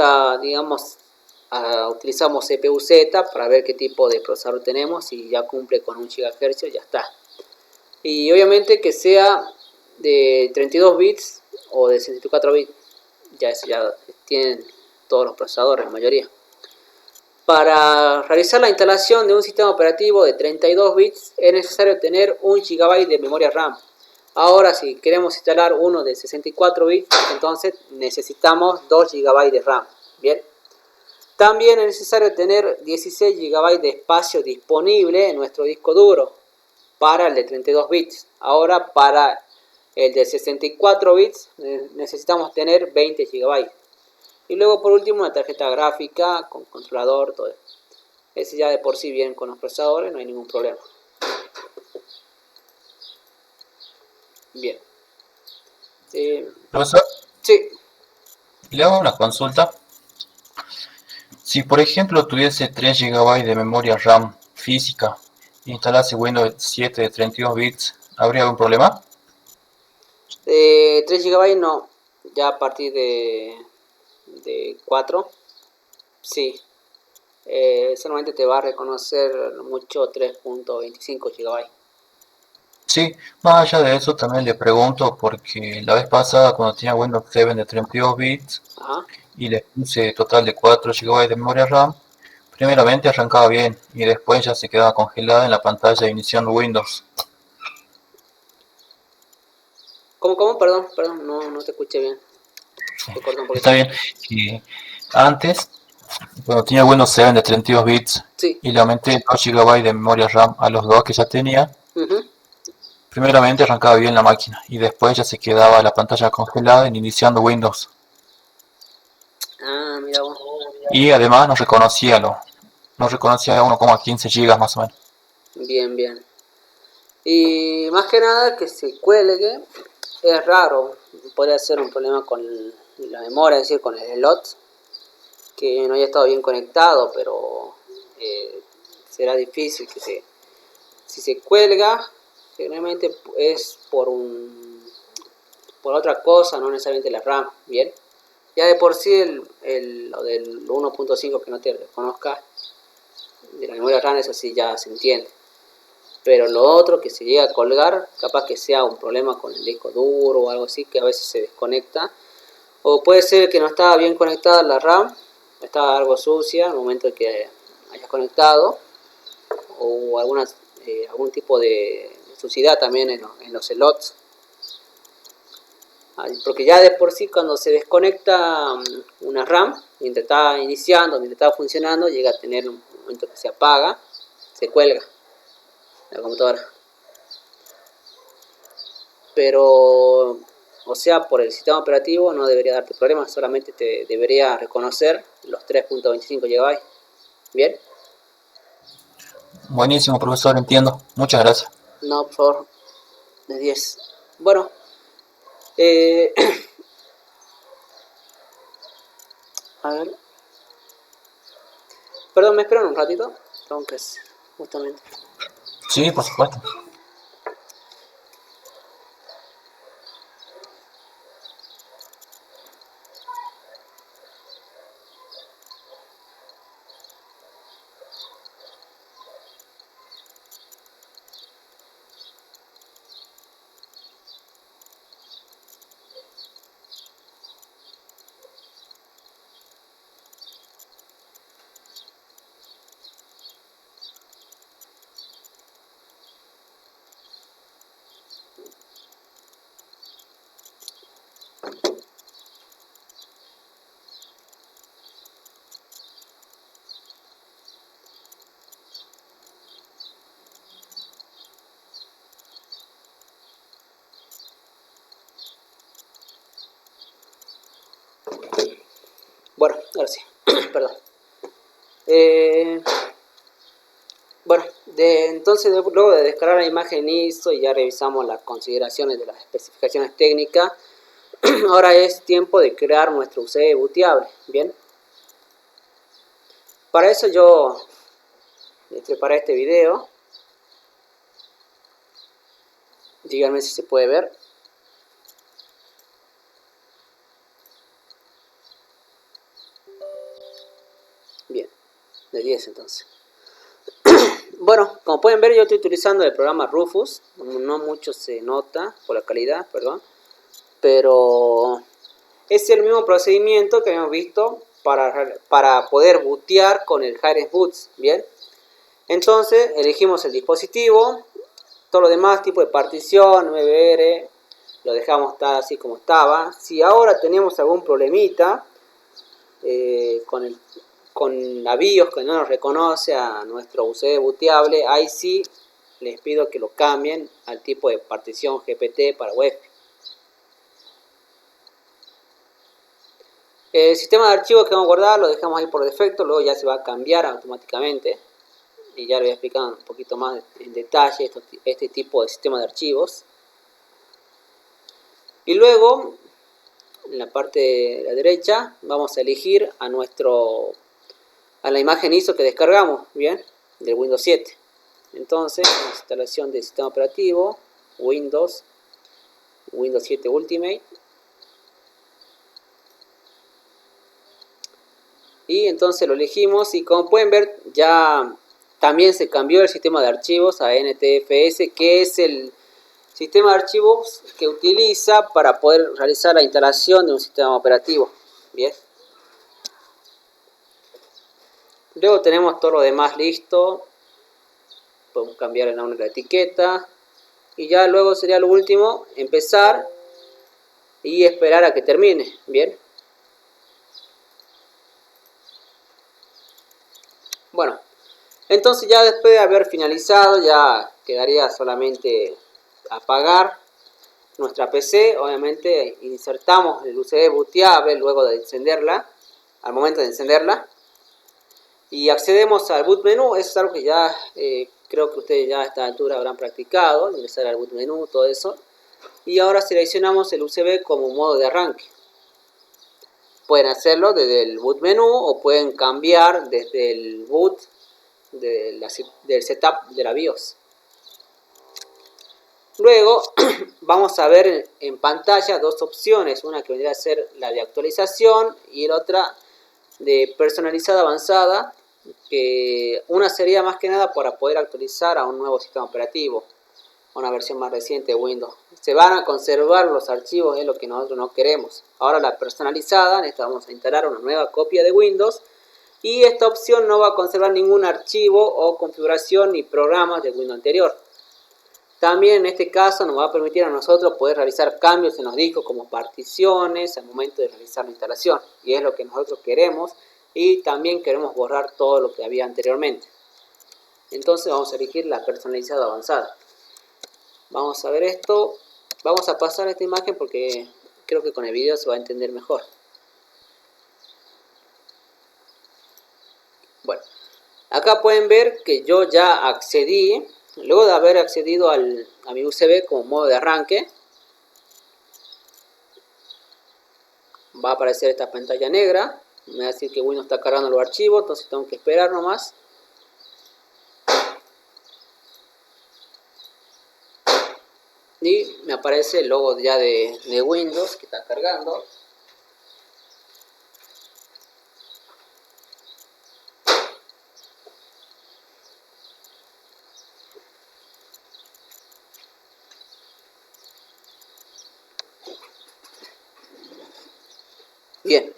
utilizamos CPU-Z para ver qué tipo de procesador tenemos, y ya cumple con 1 GHz, ya está. Y obviamente que sea de 32 bits o de 64 bits, ya tienen todos los procesadores, la mayoría. Para realizar la instalación de un sistema operativo de 32 bits es necesario tener 1 GB de memoria RAM. Ahora, si queremos instalar uno de 64 bits, entonces necesitamos 2 GB de RAM. Bien. También es necesario tener 16 GB de espacio disponible en nuestro disco duro para el de 32 bits. Ahora, para el de 64 bits necesitamos tener 20 GB. Y luego, por último, una tarjeta gráfica con controlador, todo eso. Ese ya de por sí bien con los procesadores, no hay ningún problema. Bien. Profesor, Sí. le hago una consulta. Si por ejemplo tuviese 3 GB de memoria RAM física e instalase Windows 7 de 32 bits, ¿habría algún problema? 3 GB no. Ya a partir de 4, sí. Solamente te va a reconocer mucho 3.25 GB. Sí, más allá de eso también le pregunto porque la vez pasada cuando tenía Windows 7 de 32 bits Ajá. y le puse total de 4 GB de memoria RAM, primeramente arrancaba bien y después ya se quedaba congelada en la pantalla iniciando Windows. ¿Cómo? Perdón, no te escuché bien. Se corta un poquito. Está bien que antes, cuando tenía Windows 7 de 32 bits Sí. y le aumenté 2 GB de memoria RAM a los 2 que ya tenía, Uh-huh. primeramente arrancaba bien la máquina y después ya se quedaba la pantalla congelada en iniciando Windows. Ah, mira vos. Y además no reconocía 1,15 GB más o menos. Bien, bien. Y más que nada que se cuelgue es raro. Podría ser un problema con la memoria, es decir, con el slot, que no haya estado bien conectado, pero será difícil que si se cuelga, generalmente es por otra cosa, no necesariamente la RAM. Bien. Ya de por sí lo del 1.5 que no te reconozca de la memoria RAM, eso sí ya se entiende. Pero lo otro que se llega a colgar, capaz que sea un problema con el disco duro o algo así, que a veces se desconecta. O puede ser que no estaba bien conectada la RAM, estaba algo sucia al momento de que hayas conectado, o algún tipo de suciedad también en los slots. Porque ya de por sí cuando se desconecta una RAM, mientras está iniciando, mientras está funcionando, llega a tener un momento que se apaga, se cuelga la computadora. Pero, o sea, por el sistema operativo no debería darte problemas, solamente te debería reconocer los 3.25 GB. ¿Bien? Buenísimo, profesor, entiendo. Muchas gracias. No, por favor, de 10. Bueno, eh, a ver. Perdón, ¿me esperan un ratito? Tengo que hacer, justamente. Sí, por supuesto. Bueno, ahora sí. Perdón. Eh, bueno, entonces luego de descargar la imagen ISO y ya revisamos las consideraciones de las especificaciones técnicas, ahora es tiempo de crear nuestro USB booteable. Bien. Para eso yo preparé este video. Díganme si se puede ver. Bien, de 10 entonces. Bueno, como pueden ver, yo estoy utilizando el programa Rufus. No mucho se nota por la calidad, perdón. Pero es el mismo procedimiento que habíamos visto para poder bootear con el Hires Boots. Bien. Entonces elegimos el dispositivo. todo lo demás, tipo de partición, 9R, lo dejamos estar así como estaba. Si ahora tenemos algún problemita con la BIOS que no nos reconoce a nuestro USB booteable, ahí sí les pido que lo cambien al tipo de partición GPT para UEFI. El sistema de archivos que vamos a guardar lo dejamos ahí por defecto, luego ya se va a cambiar automáticamente. Y ya le voy a explicar un poquito más en detalle este tipo de sistema de archivos. Y luego, en la parte de la derecha, vamos a elegir a la imagen ISO que descargamos, bien, del Windows 7. Entonces, instalación del sistema operativo, Windows 7 Ultimate. Y entonces lo elegimos y como pueden ver ya también se cambió el sistema de archivos a NTFS, que es el sistema de archivos que utiliza para poder realizar la instalación de un sistema operativo. Bien. Luego tenemos todo lo demás listo. Podemos cambiar el nombre de la etiqueta. Y ya luego sería lo último, empezar y esperar a que termine. Bien. Bueno, entonces ya después de haber finalizado, ya quedaría solamente apagar nuestra PC. Obviamente insertamos el USB booteable luego de encenderla, al momento de encenderla. Y accedemos al boot menú. Eso es algo que ya creo que ustedes ya a esta altura habrán practicado, ingresar al boot menú, todo eso. Y ahora seleccionamos el USB como modo de arranque. Pueden hacerlo desde el boot menú o pueden cambiar desde el boot del setup de la BIOS. Luego vamos a ver en pantalla dos opciones, una que vendría a ser la de actualización y la otra de personalizada avanzada, que una sería más que nada para poder actualizar a un nuevo sistema operativo, a una versión más reciente de Windows. Se van a conservar los archivos, es lo que nosotros no queremos. Ahora la personalizada, en esta vamos a instalar una nueva copia de Windows y esta opción no va a conservar ningún archivo o configuración ni programas de Windows anterior. También en este caso nos va a permitir a nosotros poder realizar cambios en los discos como particiones al momento de realizar la instalación. Y es lo que nosotros queremos y también queremos borrar todo lo que había anteriormente. Entonces vamos a elegir la personalizada avanzada. Vamos a ver esto. Vamos a pasar esta imagen porque creo que con el video se va a entender mejor. Bueno, acá pueden ver que yo ya accedí. Luego de haber accedido a mi USB como modo de arranque, va a aparecer esta pantalla negra. Me va a decir que Windows está cargando los archivos, entonces tengo que esperar nomás. Y me aparece el logo ya de Windows que está cargando. Bien.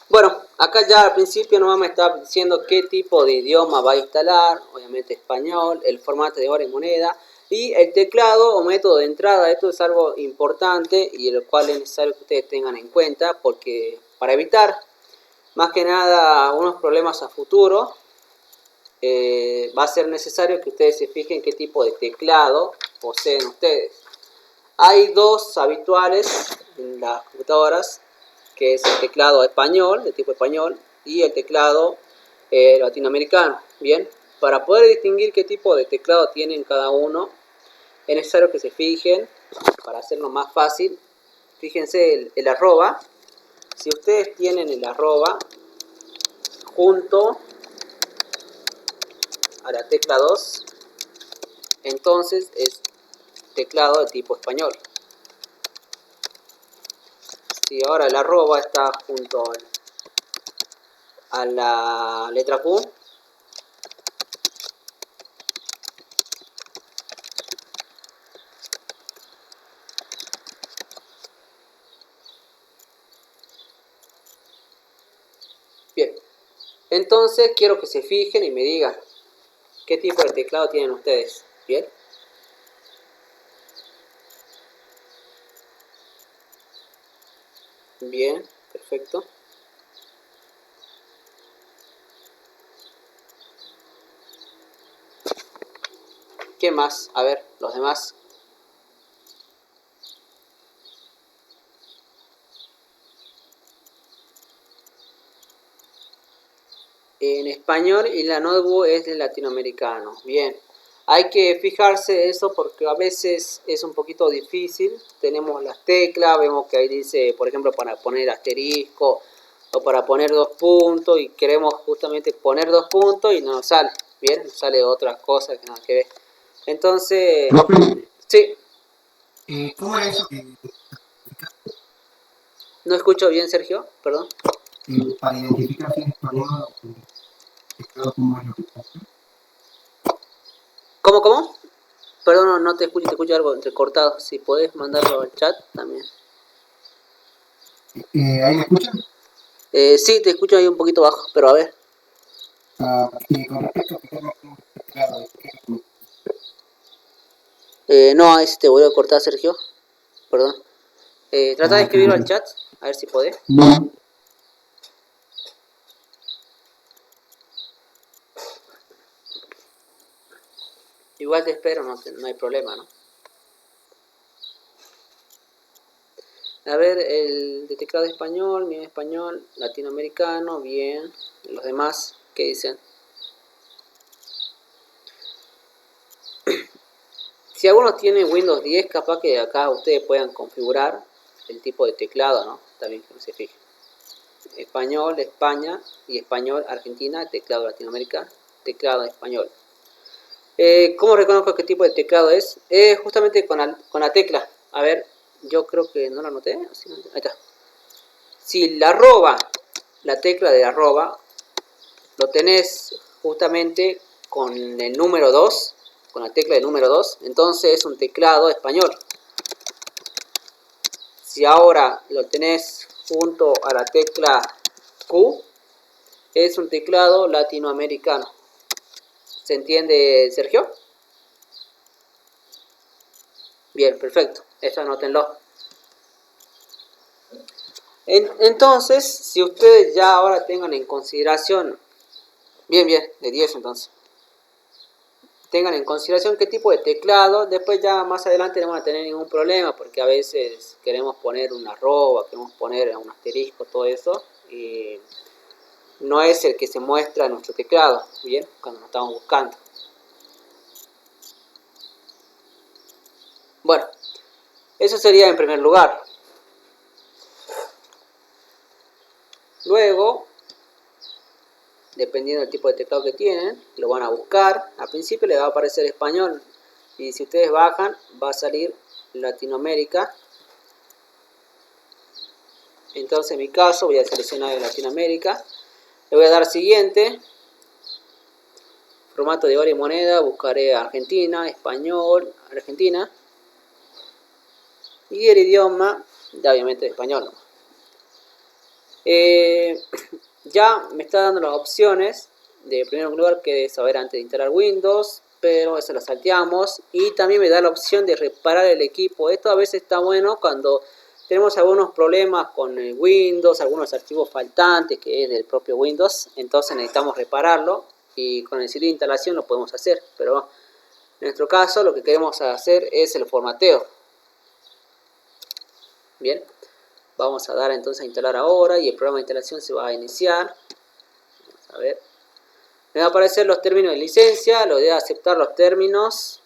Bueno, acá ya al principio nomás me está diciendo qué tipo de idioma va a instalar, obviamente español, el formato de hora y moneda y el teclado o método de entrada. Esto es algo importante y lo cual es necesario que ustedes tengan en cuenta porque para evitar más que nada unos problemas a futuro va a ser necesario que ustedes se fijen qué tipo de teclado poseen ustedes. Hay dos habituales en las computadoras, que es el teclado español, de tipo español, y el teclado latinoamericano. Bien, para poder distinguir qué tipo de teclado tienen cada uno, es necesario que se fijen, para hacerlo más fácil, fíjense el arroba. Si ustedes tienen el arroba junto a la tecla 2, entonces es teclado de tipo español. Si ahora el arroba está junto a la letra Q, bien, entonces quiero que se fijen y me digan qué tipo de teclado tienen ustedes. Bien. Bien, perfecto. ¿Qué más? A ver, los demás. En español y la notebook es de latinoamericano. Bien. Hay que fijarse eso porque a veces es un poquito difícil. Tenemos las teclas, vemos que ahí dice, por ejemplo, para poner asterisco o para poner 2 puntos y queremos justamente poner 2 puntos y no nos sale. Bien, nos sale otras cosas que nada que ver. Entonces, sí. ¿Cómo es eso? No escucho bien, Sergio, perdón. Para identificar si es español, ¿cómo es lo que pasa? ¿Cómo? Perdón, no te escucho algo entrecortado. Si podés mandarlo al chat también. ¿Ahí me escuchan? Sí, te escucho ahí un poquito bajo, pero a ver. Con respecto a claro, No, ahí sí te voy a cortar, Sergio. Perdón. Trata de escribirlo al chat, a ver si podés. no, Igual te espero, no hay problema, ¿no? A ver, el de teclado español, mi español, latinoamericano, bien. Los demás, ¿qué dicen? Si alguno tiene Windows 10, capaz que acá ustedes puedan configurar el tipo de teclado, ¿no? También que no se fijen. Español, España y español, Argentina, teclado Latinoamérica, teclado español. ¿Cómo reconozco qué tipo de teclado es? Justamente con la tecla. A ver, yo creo que no la anoté. Ahí está. Si la arroba, la tecla de arroba, lo tenés justamente con el número 2, con la tecla del número 2, entonces es un teclado español. Si ahora lo tenés junto a la tecla Q, es un teclado latinoamericano. ¿Se entiende, Sergio? Bien, perfecto. Eso anótenlo. Entonces, si ustedes ya ahora tengan en consideración, bien, de 10 entonces, tengan en consideración qué tipo de teclado, después ya más adelante no van a tener ningún problema, porque a veces queremos poner una arroba, queremos poner un asterisco, todo eso, y no es el que se muestra en nuestro teclado, bien, cuando lo estamos buscando. Bueno, eso sería en primer lugar. Luego, dependiendo del tipo de teclado que tienen, lo van a buscar. Al principio les va a aparecer español y si ustedes bajan va a salir Latinoamérica. Entonces en mi caso voy a seleccionar Latinoamérica, le voy a dar siguiente, formato de hora y moneda, buscaré Argentina, español, Argentina y el idioma, ya obviamente español. Ya me está dando las opciones de primer lugar que saber antes de instalar Windows, pero eso lo salteamos, y también me da la opción de reparar el equipo. Esto a veces está bueno cuando tenemos algunos problemas con el Windows, algunos archivos faltantes que es del propio Windows, entonces necesitamos repararlo y con el sitio de instalación lo podemos hacer, pero en nuestro caso lo que queremos hacer es el formateo. Bien, vamos a dar entonces a instalar ahora y el programa de instalación se va a iniciar. Vamos a ver. Me va a aparecer los términos de licencia, lo de aceptar los términos.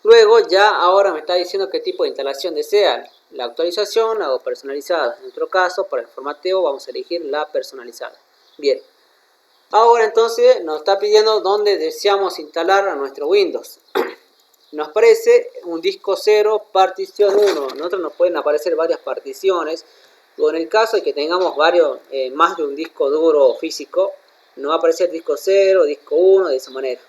Luego ya ahora me está diciendo qué tipo de instalación desean. La actualización o personalizada. En nuestro caso, para el formateo vamos a elegir la personalizada. Bien. Ahora entonces nos está pidiendo dónde deseamos instalar a nuestro Windows. Nos aparece un disco 0, partición 1. Nosotros nos pueden aparecer varias particiones. O en el caso de que tengamos más de un disco duro físico, nos va a aparecer disco 0, disco 1, de esa manera.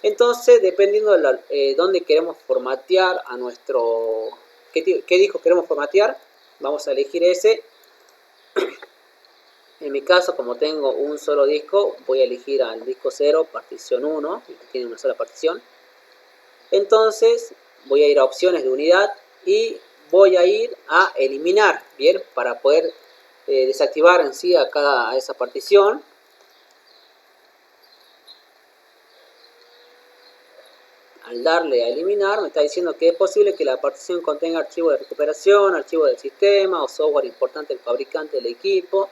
Entonces, dependiendo de dónde queremos formatear a nuestro... ¿Qué disco queremos formatear? Vamos a elegir ese. En mi caso, como tengo un solo disco, voy a elegir al disco 0, partición 1, que tiene una sola partición. Entonces voy a ir a opciones de unidad y voy a ir a eliminar, bien, para poder desactivar en sí a esa partición. Al darle a eliminar me está diciendo que es posible que la partición contenga archivos de recuperación, archivos del sistema o software importante del fabricante del equipo.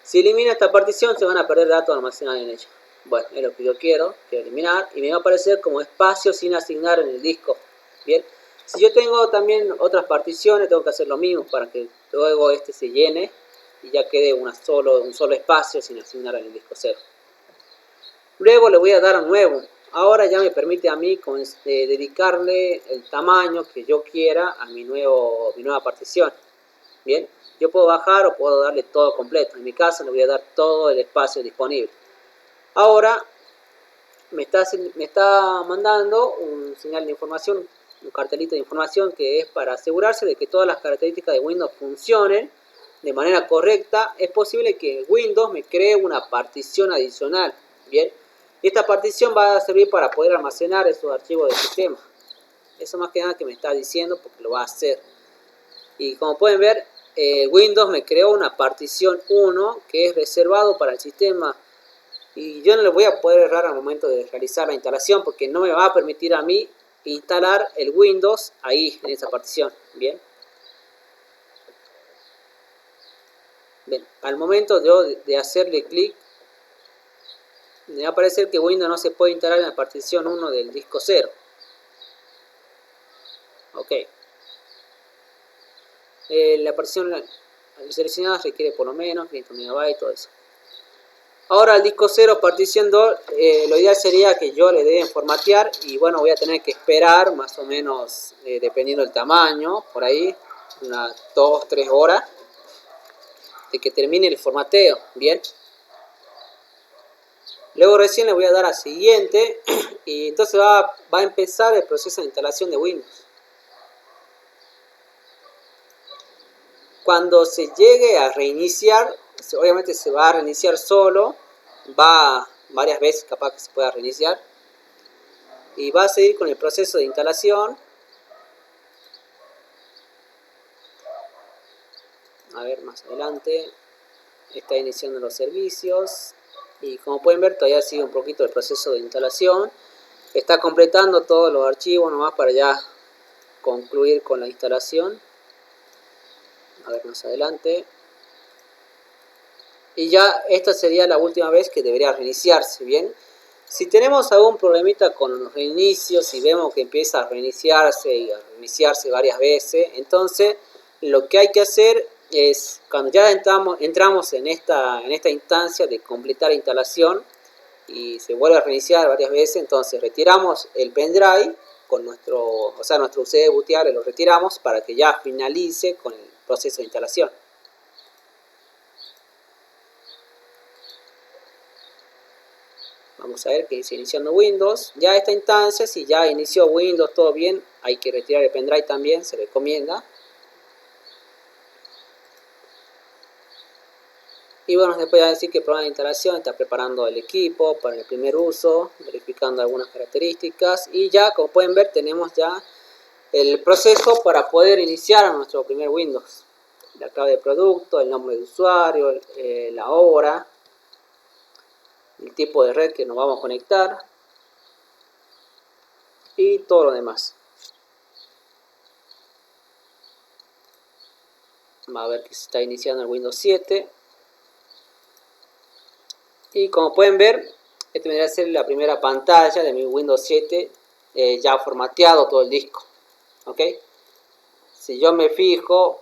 Si elimina esta partición se van a perder datos almacenados en ella. Bueno, es lo que yo quiero eliminar y me va a aparecer como espacio sin asignar en el disco. Bien, si yo tengo también otras particiones tengo que hacer lo mismo para que luego este se llene y ya quede un solo espacio sin asignar en el disco 0. Luego le voy a dar a nuevo. Ahora ya me permite a mí dedicarle el tamaño que yo quiera a mi nueva partición. Bien, yo puedo bajar o puedo darle todo completo. En mi caso le voy a dar todo el espacio disponible. Ahora me está mandando un señal de información, un cartelito de información que es para asegurarse de que todas las características de Windows funcionen de manera correcta. Es posible que Windows me cree una partición adicional. Bien, y esta partición va a servir para poder almacenar esos archivos del sistema. Eso más que nada que me está diciendo porque lo va a hacer. Y como pueden ver, Windows me creó una partición 1 que es reservado para el sistema. Y yo no le voy a poder errar al momento de realizar la instalación porque no me va a permitir a mí instalar el Windows ahí, en esa partición. Bien. Bien, al momento de hacerle clic, me va a aparecer que Windows no se puede instalar en la partición 1 del disco 0. Ok. La partición seleccionada requiere por lo menos 500 MB, todo eso. Ahora el disco 0, partición 2, lo ideal sería que yo le dé en formatear y bueno, voy a tener que esperar más o menos, dependiendo del tamaño, por ahí, unas 2-3 horas, de que termine el formateo, bien. Luego recién le voy a dar a siguiente y entonces va a empezar el proceso de instalación de Windows. Cuando se llegue a reiniciar, obviamente se va a reiniciar solo, va varias veces capaz que se pueda reiniciar y va a seguir con el proceso de instalación. A ver, más adelante está iniciando los servicios y como pueden ver todavía sigue un poquito el proceso de instalación. Está completando todos los archivos nomás para ya concluir con la instalación. A ver, más adelante. Y ya esta sería la última vez que debería reiniciarse, ¿bien? Si tenemos algún problemita con los reinicios y vemos que empieza a reiniciarse y a reiniciarse varias veces, entonces lo que hay que hacer es, cuando ya entramos en esta instancia de completar la instalación y se vuelve a reiniciar varias veces, entonces retiramos el pendrive con nuestro USB booteable, lo retiramos para que ya finalice con el proceso de instalación. Vamos a ver que dice iniciando Windows. Ya esta instancia, si ya inició Windows, todo bien, hay que retirar el pendrive también, se recomienda. Y bueno, después va a decir que el programa de instalación está preparando el equipo para el primer uso, verificando algunas características. Y ya, como pueden ver, tenemos ya el proceso para poder iniciar a nuestro primer Windows. La clave de producto, el nombre de usuario, la hora, el tipo de red que nos vamos a conectar y todo lo demás. Va a ver que se está iniciando el Windows 7 y como pueden ver, esta vendría a ser la primera pantalla de mi Windows 7 ya formateado todo el disco. ¿Ok? Si yo me fijo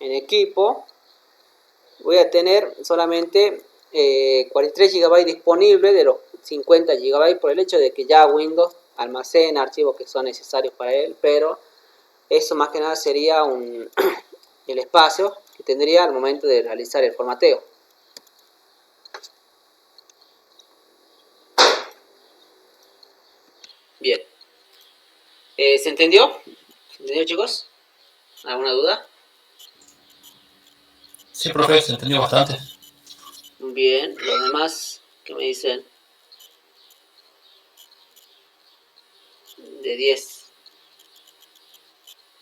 en equipo, voy a tener solamente 43 GB disponibles de los 50 GB por el hecho de que ya Windows almacena archivos que son necesarios para él, pero eso más que nada sería el espacio que tendría al momento de realizar el formateo. Bien. ¿Se entendió? ¿Se entendió, chicos? ¿Alguna duda? Sí, profe, se entendió bastante. Bien, los demás, ¿qué me dicen? De 10.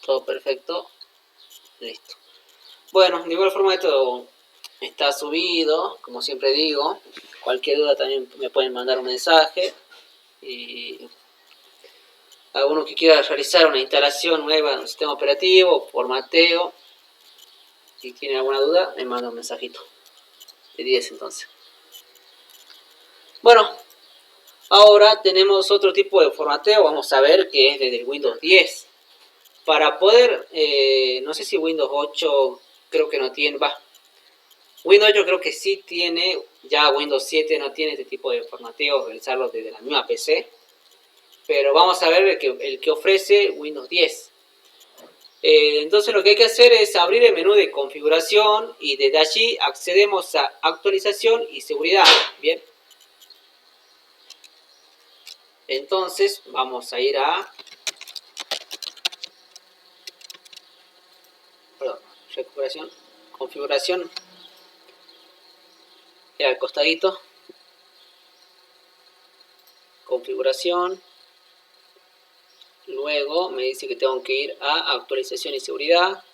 Todo perfecto. Listo. Bueno, de igual forma esto está subido, como siempre digo. Cualquier duda también me pueden mandar un mensaje. Y alguno que quiera realizar una instalación nueva en un sistema operativo, formateo, si tiene alguna duda, me manda un mensajito. De 10 entonces. Bueno, ahora tenemos otro tipo de formateo. Vamos a ver que es desde el Windows 10. Para poder, no sé si Windows 8 creo que no tiene, Windows 8 creo que sí tiene, ya Windows 7 no tiene este tipo de formateo, realizarlo desde la misma PC. Pero vamos a ver el que ofrece Windows 10. Entonces lo que hay que hacer es abrir el menú de configuración y desde allí accedemos a actualización y seguridad. Bien. Entonces vamos a ir a recuperación, configuración, y al costadito, configuración, luego me dice que tengo que ir a actualización y seguridad,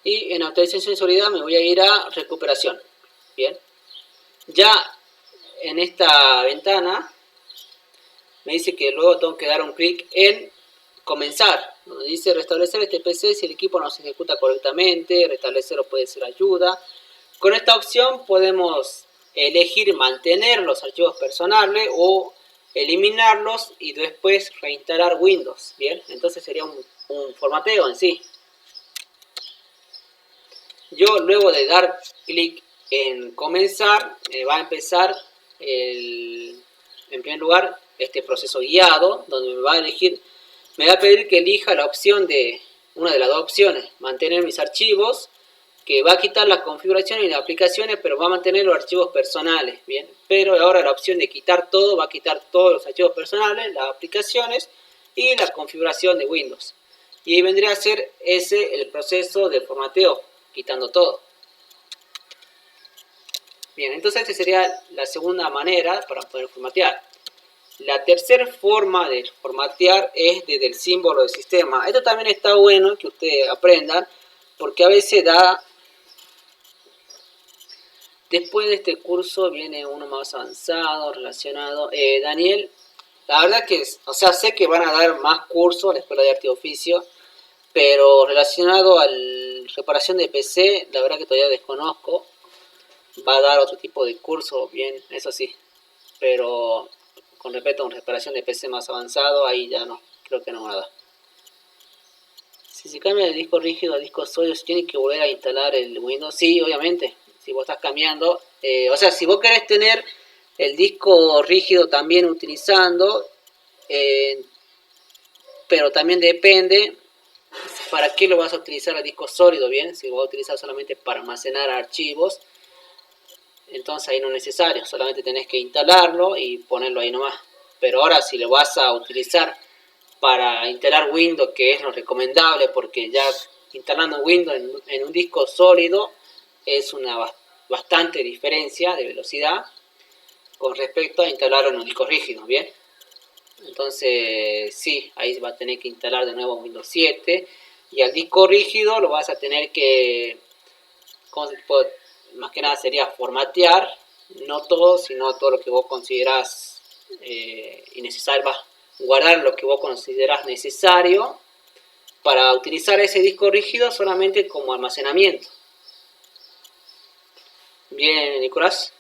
y en actualización y seguridad me voy a ir a recuperación. Bien, ya en esta ventana me dice que luego tengo que dar un clic en comenzar, donde dice restablecer este PC si el equipo no se ejecuta correctamente, restablecerlo puede ser ayuda. Con esta opción podemos elegir mantener los archivos personales o eliminarlos y después reinstalar Windows. Bien, entonces sería un formateo en sí. Yo luego de dar clic en comenzar, va a empezar en primer lugar este proceso guiado, donde me va a elegir, me va a pedir que elija la opción de una de las dos opciones, mantener mis archivos, que va a quitar la configuración y las aplicaciones, pero va a mantener los archivos personales, bien. Pero ahora la opción de quitar todo, va a quitar todos los archivos personales, las aplicaciones y la configuración de Windows. Y ahí vendría a ser ese el proceso de formateo, quitando todo. Bien, entonces esta sería la segunda manera para poder formatear. La tercera forma de formatear es desde el símbolo del sistema. Esto también está bueno que ustedes aprendan, porque a veces da... Después de este curso viene uno más avanzado, relacionado. Daniel, la verdad que, o sea, sé que van a dar más cursos a la Escuela de Arte y Oficio, pero relacionado a la reparación de PC, la verdad que todavía desconozco. Va a dar otro tipo de curso, bien, eso sí, pero con respecto a una reparación de PC más avanzado, ahí ya no, creo que no va a dar. Si se cambia de disco rígido a disco sólido, ¿se tiene que volver a instalar el Windows? Sí, obviamente. Si vos estás cambiando, o sea, si vos querés tener el disco rígido también utilizando, pero también depende para qué lo vas a utilizar el disco sólido, bien. Si lo vas a utilizar solamente para almacenar archivos, entonces ahí no es necesario, solamente tenés que instalarlo y ponerlo ahí nomás. Pero ahora si lo vas a utilizar para instalar Windows, que es lo recomendable, porque ya instalando Windows en un disco sólido es una bastante diferencia de velocidad con respecto a instalarlo en un disco rígido, ¿bien? Entonces, sí, ahí va a tener que instalar de nuevo Windows 7 y al disco rígido lo vas a tener que, más que nada sería formatear, no todo, sino todo lo que vos considerás innecesario, guardar lo que vos considerás necesario para utilizar ese disco rígido solamente como almacenamiento. Bien, Nicolás.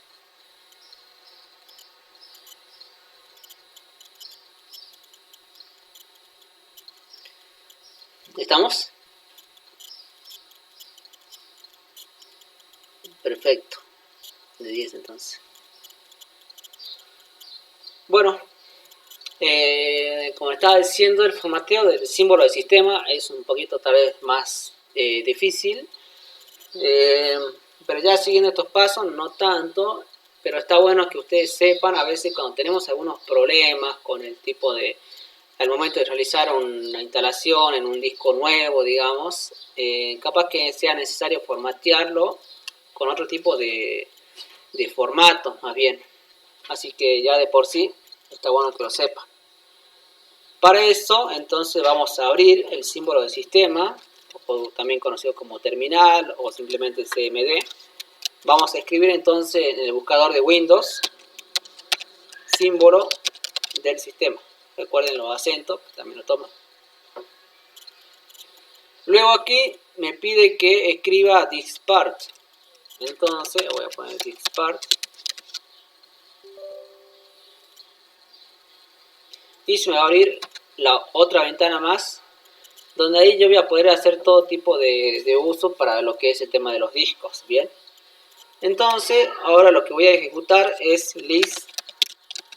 ¿Estamos? Perfecto. De 10 entonces. Bueno, como estaba diciendo, el formateo del símbolo del sistema es un poquito tal vez más difícil. Pero ya siguiendo estos pasos, no tanto. Pero está bueno que ustedes sepan, a veces cuando tenemos algunos problemas con el tipo de al momento de realizar una instalación en un disco nuevo, digamos, capaz que sea necesario formatearlo con otro tipo de formato, más bien. Así que ya de por sí está bueno que lo sepan. Para eso, entonces vamos a abrir el símbolo del sistema, o también conocido como terminal o simplemente CMD. Vamos a escribir entonces en el buscador de Windows símbolo del sistema. Recuerden los acentos, que también lo toman. Luego aquí me pide que escriba diskpart. Entonces voy a poner diskpart. Y se me va a abrir la otra ventana más, donde ahí yo voy a poder hacer todo tipo de uso para lo que es el tema de los discos. Bien. Entonces ahora lo que voy a ejecutar es list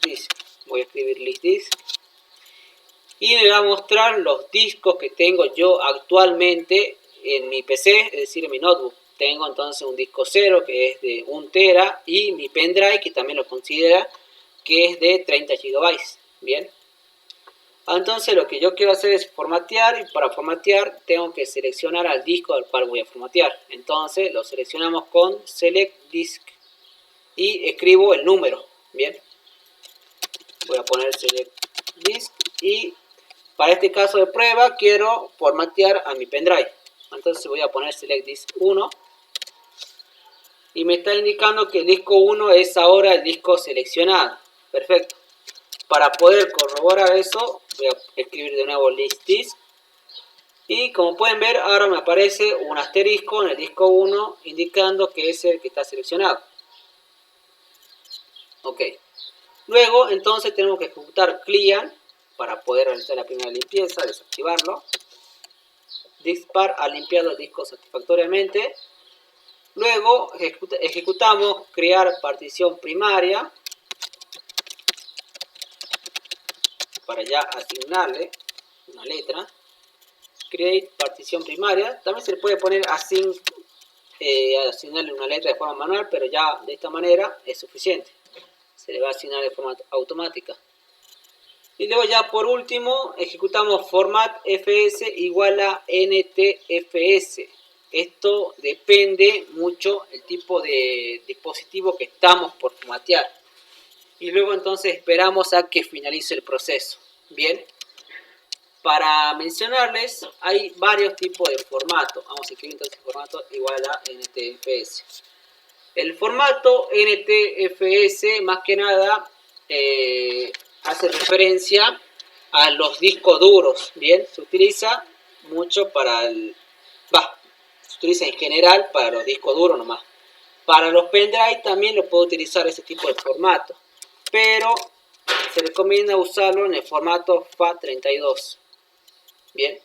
disk. Voy a escribir list disk. Y me va a mostrar los discos que tengo yo actualmente en mi PC, es decir, en mi notebook. Tengo entonces un disco 0 que es de 1 tera y mi pendrive que también lo considera que es de 30 GB. Bien. Entonces lo que yo quiero hacer es formatear, y para formatear tengo que seleccionar al disco al cual voy a formatear. Entonces lo seleccionamos con Select Disk y escribo el número. Bien. Voy a poner Select Disk y para este caso de prueba quiero formatear a mi pendrive. Entonces voy a poner Select Disk 1 y me está indicando que el disco 1 es ahora el disco seleccionado. Perfecto. Para poder corroborar eso voy a escribir de nuevo list disk y como pueden ver ahora me aparece un asterisco en el disco 1 indicando que es el que está seleccionado. Ok. Luego entonces tenemos que ejecutar clean para poder realizar la primera limpieza, desactivarlo. Diskpart ha limpiado el disco satisfactoriamente. Luego ejecutamos crear partición primaria para ya asignarle una letra. Create partición primaria. También se le puede poner asignarle una letra de forma manual, pero ya de esta manera es suficiente. Se le va a asignar de forma automática. Y luego ya por último ejecutamos format fs igual a ntfs. Esto depende mucho del tipo de dispositivo que estamos por formatear. Y luego entonces esperamos a que finalice el proceso. Bien. Para mencionarles, hay varios tipos de formato. Vamos a escribir entonces formato igual a NTFS. El formato NTFS más que nada hace referencia a los discos duros. Bien, se utiliza mucho para se utiliza en general para los discos duros nomás. Para los pendrive también lo puedo utilizar ese tipo de formato, pero se recomienda usarlo en el formato FAT32. Bien,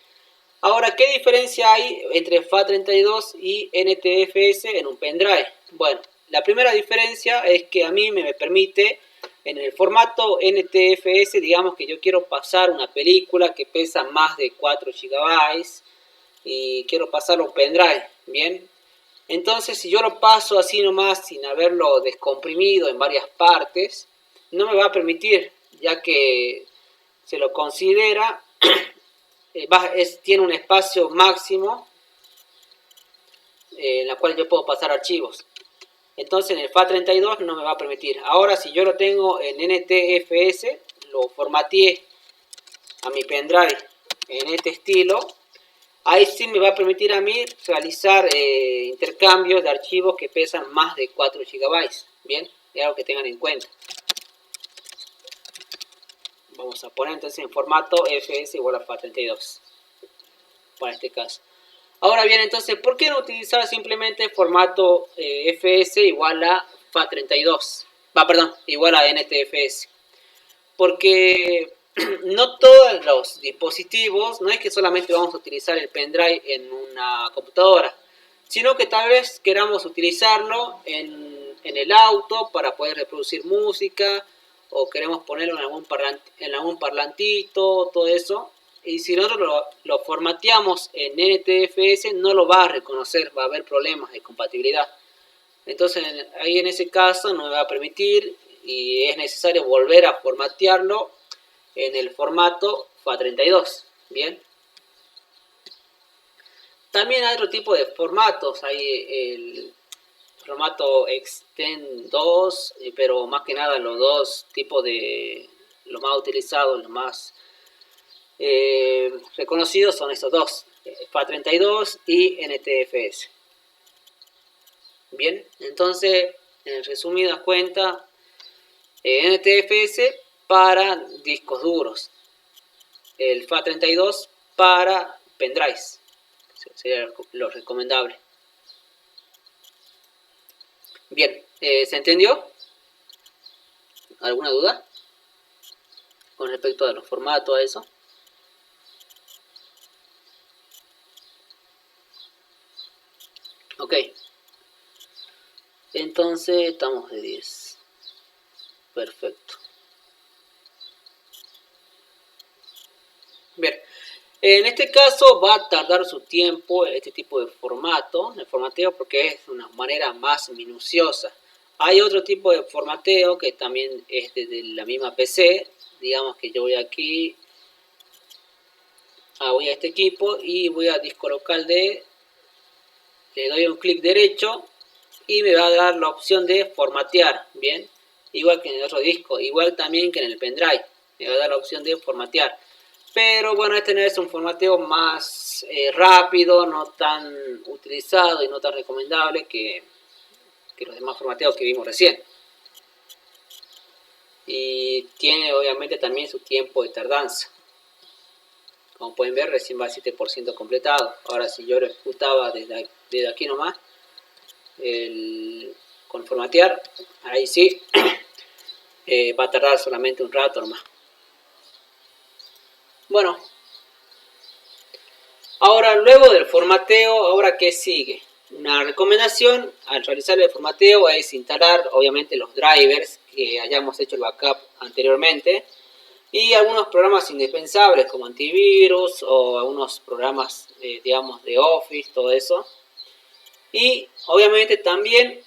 ahora, ¿qué diferencia hay entre FAT32 y NTFS en un pendrive? Bueno, la primera diferencia es que a mí me permite, en el formato NTFS, digamos que yo quiero pasar una película que pesa más de 4 GB y quiero pasarlo a un pendrive, ¿bien? Entonces, si yo lo paso así nomás, sin haberlo descomprimido en varias partes, no me va a permitir, ya que se lo considera... tiene un espacio máximo en la cual yo puedo pasar archivos. Entonces en el FAT32 no me va a permitir. Ahora si yo lo tengo en NTFS, lo formateé a mi pendrive en este estilo, ahí sí me va a permitir a mí realizar intercambios de archivos que pesan más de 4 GB. Bien, es algo que tengan en cuenta. Vamos a poner entonces en formato FS igual a FAT32 para este caso. Ahora bien, entonces, ¿por qué no utilizar simplemente formato FS igual a FAT32? Igual a NTFS. Porque no todos los dispositivos, no es que solamente vamos a utilizar el pendrive en una computadora, sino que tal vez queramos utilizarlo en el auto para poder reproducir música, o queremos ponerlo en algún parlantito, todo eso. Y si nosotros lo formateamos en NTFS, no lo va a reconocer, va a haber problemas de compatibilidad. Entonces, ahí en ese caso no me va a permitir y es necesario volver a formatearlo en el formato FAT32, bien. También hay otro tipo de formatos, hay el formato Extend 2, pero más que nada los dos tipos de, los más utilizados, los más reconocidos son estos dos, FAT32 y NTFS. Bien, entonces, en resumidas cuentas, NTFS para discos duros, el FAT32 para pendrives, sería lo recomendable. Bien, ¿se entendió? ¿Alguna duda con respecto a los formatos, a eso? Ok, entonces estamos de 10. Perfecto. Bien, en este caso va a tardar su tiempo este tipo de formato, el formateo, porque es una manera más minuciosa. Hay otro tipo de formateo que también es desde la misma PC. Digamos que yo voy aquí, voy a este equipo y voy a disco local D, le doy un clic derecho y me va a dar la opción de formatear, bien, igual que en el otro disco, igual también que en el pendrive, me va a dar la opción de formatear. Pero bueno, este no es un formateo más rápido, no tan utilizado y no tan recomendable que los demás formateos que vimos recién. Y tiene obviamente también su tiempo de tardanza. Como pueden ver, recién va al 7% completado. Ahora si yo lo ejecutaba desde aquí nomás, con formatear, ahí sí, va a tardar solamente un rato nomás. Bueno, ahora luego del formateo, ¿ahora qué sigue? Una recomendación al realizar el formateo es instalar obviamente los drivers que hayamos hecho el backup anteriormente y algunos programas indispensables como antivirus o algunos programas digamos de Office, todo eso. Y obviamente también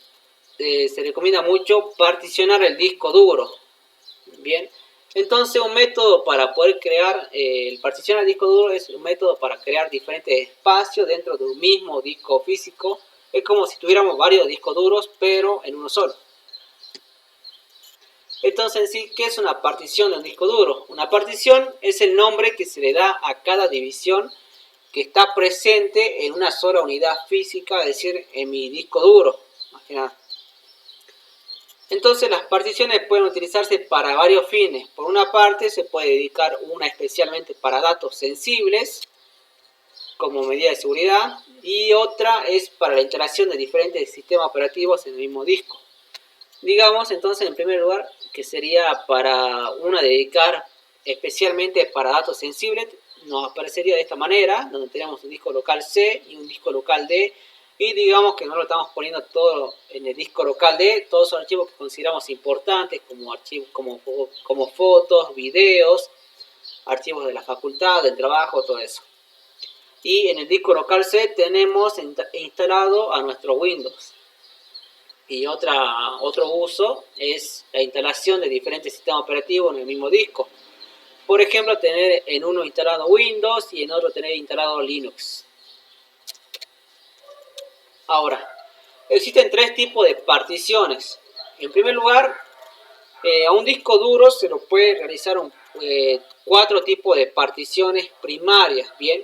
se recomienda mucho particionar el disco duro. Bien, entonces un método para poder crear, el particionar el disco duro es un método para crear diferentes espacios dentro de un mismo disco físico. Es como si tuviéramos varios discos duros, pero en uno solo. Entonces, en sí, ¿qué es una partición de un disco duro? Una partición es el nombre que se le da a cada división que está presente en una sola unidad física, es decir, en mi disco duro. Más que nada. Entonces las particiones pueden utilizarse para varios fines. Por una parte se puede dedicar una especialmente para datos sensibles como medida de seguridad y otra es para la instalación de diferentes sistemas operativos en el mismo disco. Digamos entonces en primer lugar que sería para una dedicar especialmente para datos sensibles, nos aparecería de esta manera, donde tenemos un disco local C y un disco local D. Y digamos que no lo estamos poniendo todo en el disco local D, todos son archivos que consideramos importantes, como archivos como fotos, videos, archivos de la facultad, del trabajo, todo eso. Y en el disco local C tenemos instalado a nuestro Windows. Y otro uso es la instalación de diferentes sistemas operativos en el mismo disco. Por ejemplo, tener en uno instalado Windows y en otro tener instalado Linux. Ahora, existen tres tipos de particiones. En primer lugar, a un disco duro se lo puede realizar cuatro tipos de particiones primarias. Bien,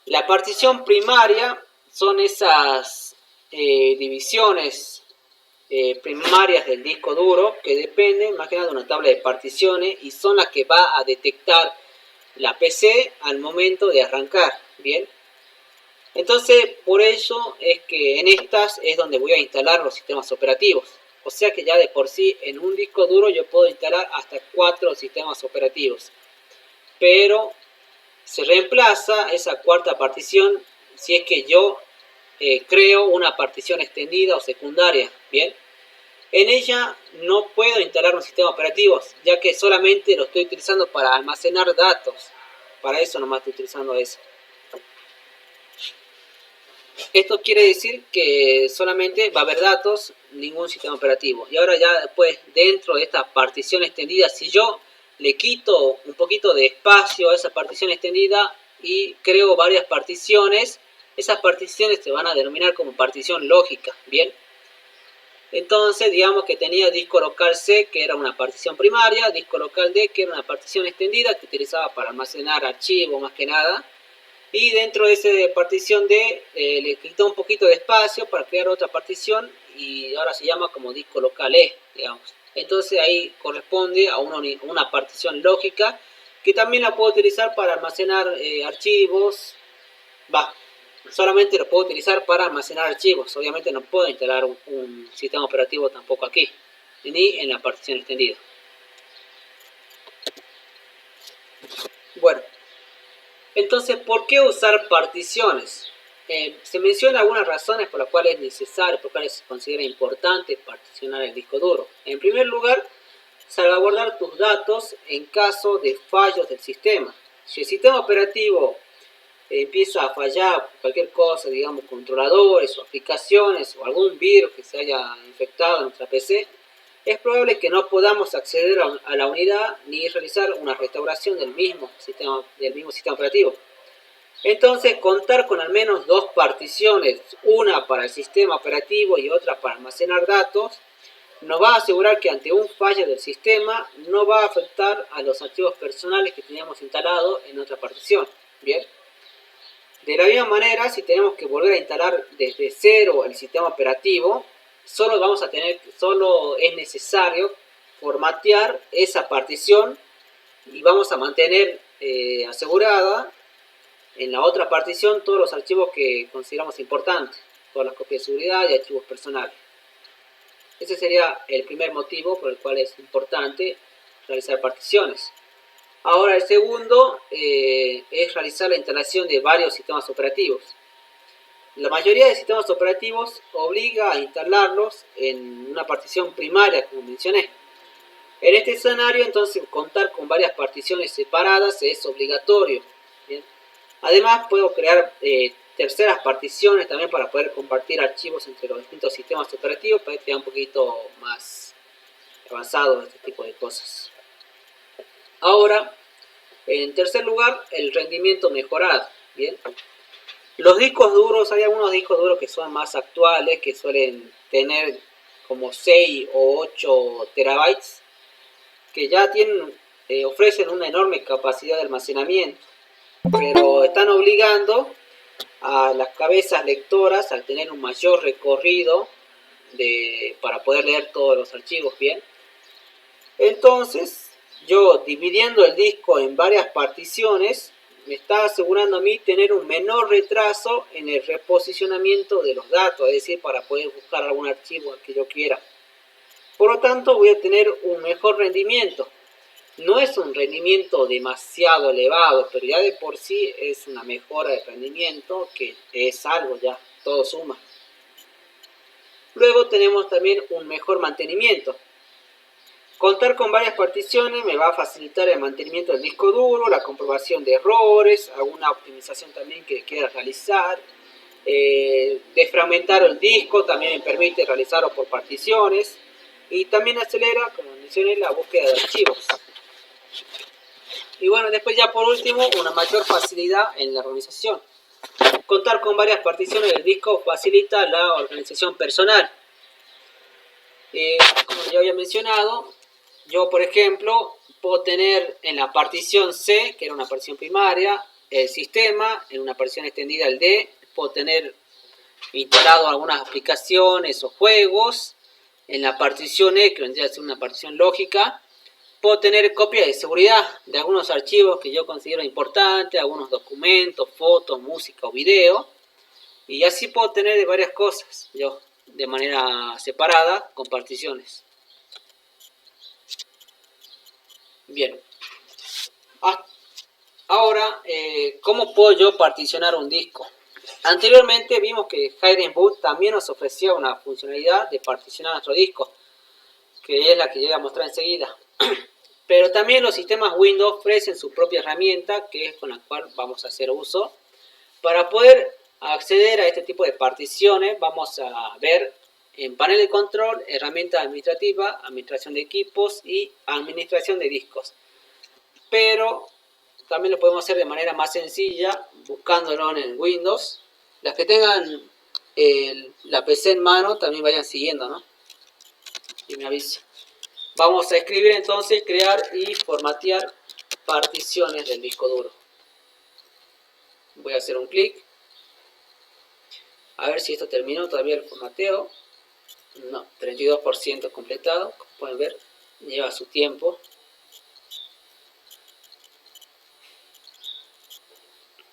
la partición primaria son esas divisiones primarias del disco duro que dependen más que nada de una tabla de particiones y son las que va a detectar la PC al momento de arrancar. Bien. Entonces, por eso es que en estas es donde voy a instalar los sistemas operativos. O sea que ya de por sí en un disco duro yo puedo instalar hasta 4 sistemas operativos. Pero se reemplaza esa cuarta partición si es que yo creo una partición extendida o secundaria. Bien, en ella no puedo instalar un sistema operativo, ya que solamente lo estoy utilizando para almacenar datos. Para eso nomás estoy utilizando eso. Esto quiere decir que solamente va a haber datos, ningún sistema operativo. Y ahora ya después, dentro de esta partición extendida, si yo le quito un poquito de espacio a esa partición extendida y creo varias particiones. Esas particiones se van a denominar como partición lógica, ¿bien? Entonces, digamos que tenía disco local C, que era una partición primaria, disco local D, que era una partición extendida, que utilizaba para almacenar archivos más que nada. Y dentro de esa partición D, le quitó un poquito de espacio para crear otra partición, y ahora se llama como disco local E, digamos. Entonces ahí corresponde a una partición lógica, que también la puedo utilizar para almacenar archivos. Solamente lo puedo utilizar para almacenar archivos. Obviamente no puedo instalar un sistema operativo tampoco aquí, ni en la partición extendida. Bueno, entonces, ¿por qué usar particiones? Se mencionan algunas razones por las cuales es necesario, por las cuales se considera importante particionar el disco duro. En primer lugar, salvaguardar tus datos en caso de fallos del sistema. Si el sistema operativo empieza a fallar cualquier cosa, digamos controladores o aplicaciones o algún virus que se haya infectado en nuestra PC, es probable que no podamos acceder a la unidad ni realizar una restauración del mismo sistema operativo. Entonces, contar con al menos dos particiones, una para el sistema operativo y otra para almacenar datos, nos va a asegurar que ante un fallo del sistema no va a afectar a los archivos personales que teníamos instalados en otra partición. Bien. De la misma manera, si tenemos que volver a instalar desde cero el sistema operativo, solo es necesario formatear esa partición y vamos a mantener asegurada en la otra partición todos los archivos que consideramos importantes, todas las copias de seguridad y archivos personales. Ese sería el primer motivo por el cual es importante realizar particiones. Ahora el segundo es realizar la instalación de varios sistemas operativos. La mayoría de sistemas operativos obliga a instalarlos en una partición primaria, como mencioné. En este escenario, entonces, contar con varias particiones separadas es obligatorio. ¿Bien? Además, puedo crear terceras particiones también para poder compartir archivos entre los distintos sistemas operativos, para que sea un poquito más avanzado este tipo de cosas. Ahora, en tercer lugar, el rendimiento mejorado. Bien. Los discos duros, hay algunos discos duros que son más actuales, que suelen tener como 6 o 8 terabytes, que ya ofrecen una enorme capacidad de almacenamiento, pero están obligando a las cabezas lectoras a tener un mayor recorrido para poder leer todos los archivos bien. Entonces, yo dividiendo el disco en varias particiones, me está asegurando a mí tener un menor retraso en el reposicionamiento de los datos, es decir, para poder buscar algún archivo que yo quiera. Por lo tanto, voy a tener un mejor rendimiento. No es un rendimiento demasiado elevado, pero ya de por sí es una mejora de rendimiento, que es algo ya, todo suma. Luego tenemos también un mejor mantenimiento. Contar con varias particiones me va a facilitar el mantenimiento del disco duro, la comprobación de errores, alguna optimización también que quiera realizar. Desfragmentar el disco también me permite realizarlo por particiones. Y también acelera, como mencioné, la búsqueda de archivos. Y bueno, después ya por último, una mayor facilidad en la organización. Contar con varias particiones del disco facilita la organización personal. Como ya había mencionado, yo por ejemplo puedo tener en la partición C, que era una partición primaria, el sistema, en una partición extendida el D, puedo tener instalado algunas aplicaciones o juegos. En la partición E, que vendría a ser una partición lógica, puedo tener copias de seguridad de algunos archivos que yo considero importantes, algunos documentos, fotos, música o video. Y así puedo tener de varias cosas, yo, de manera separada, con particiones. Bien. Ahora, ¿cómo puedo yo particionar un disco? Anteriormente vimos que Highland Boot también nos ofrecía una funcionalidad de particionar nuestro disco, que es la que voy a mostrar enseguida. Pero también los sistemas Windows ofrecen su propia herramienta, que es con la cual vamos a hacer uso. Para poder acceder a este tipo de particiones, vamos a ver en panel de control, herramienta administrativa, administración de equipos y administración de discos. pero también lo podemos hacer de manera más sencilla, buscándolo en Windows. Las que tengan la PC en mano también vayan siguiendo, ¿no? Y me avisa. Vamos a escribir entonces, crear y formatear particiones del disco duro. Voy a hacer un clic. A ver si esto terminó todavía el formateo. No, 32% completado. Como pueden ver, lleva su tiempo.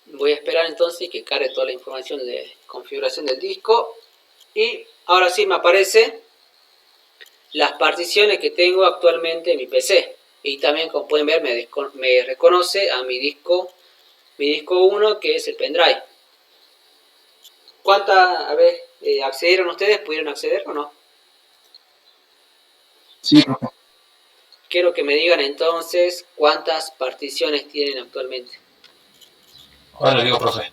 Voy a esperar entonces que cargue toda la información de configuración del disco. Y ahora sí me aparece las particiones que tengo actualmente en mi PC. Y también, como pueden ver, me reconoce a mi disco 1, que es el pendrive. ¿Cuántas, a ver, accedieron ustedes? ¿Pudieron acceder o no? Sí, profe. Quiero que me digan entonces cuántas particiones tienen actualmente. Ahora le digo, profe.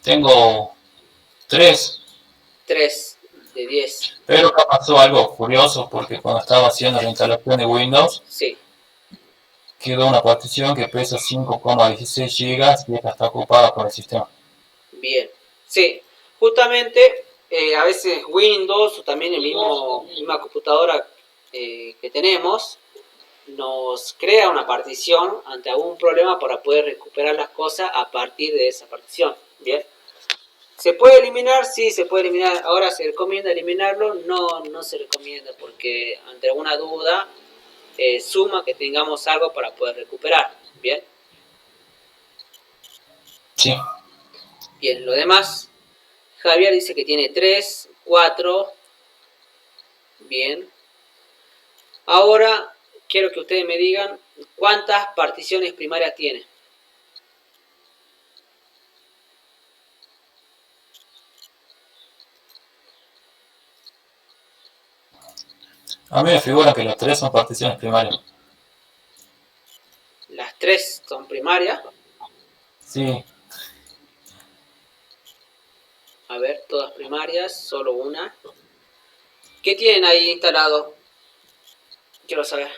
Tengo 3. 3 de 10. Pero acá pasó algo curioso porque cuando estaba haciendo la instalación de Windows, Sí, quedó una partición que pesa 5,16 GB y esta está ocupada por el sistema. bien. Sí, justamente a veces Windows o también misma computadora que tenemos nos crea una partición ante algún problema para poder recuperar las cosas a partir de esa partición. Bien. ¿Se puede eliminar? Sí, se puede eliminar. Ahora, ¿se recomienda eliminarlo? No, no se recomienda porque ante alguna duda suma que tengamos algo para poder recuperar. Bien. Sí. Bien, lo demás. Javier dice que tiene 3, 4. Bien. Ahora quiero que ustedes me digan cuántas particiones primarias tiene. A mí me figura que las 3 son particiones primarias. Las 3 son primarias. Sí. A ver, todas primarias, solo una. ¿Qué tienen ahí instalado? Quiero saber.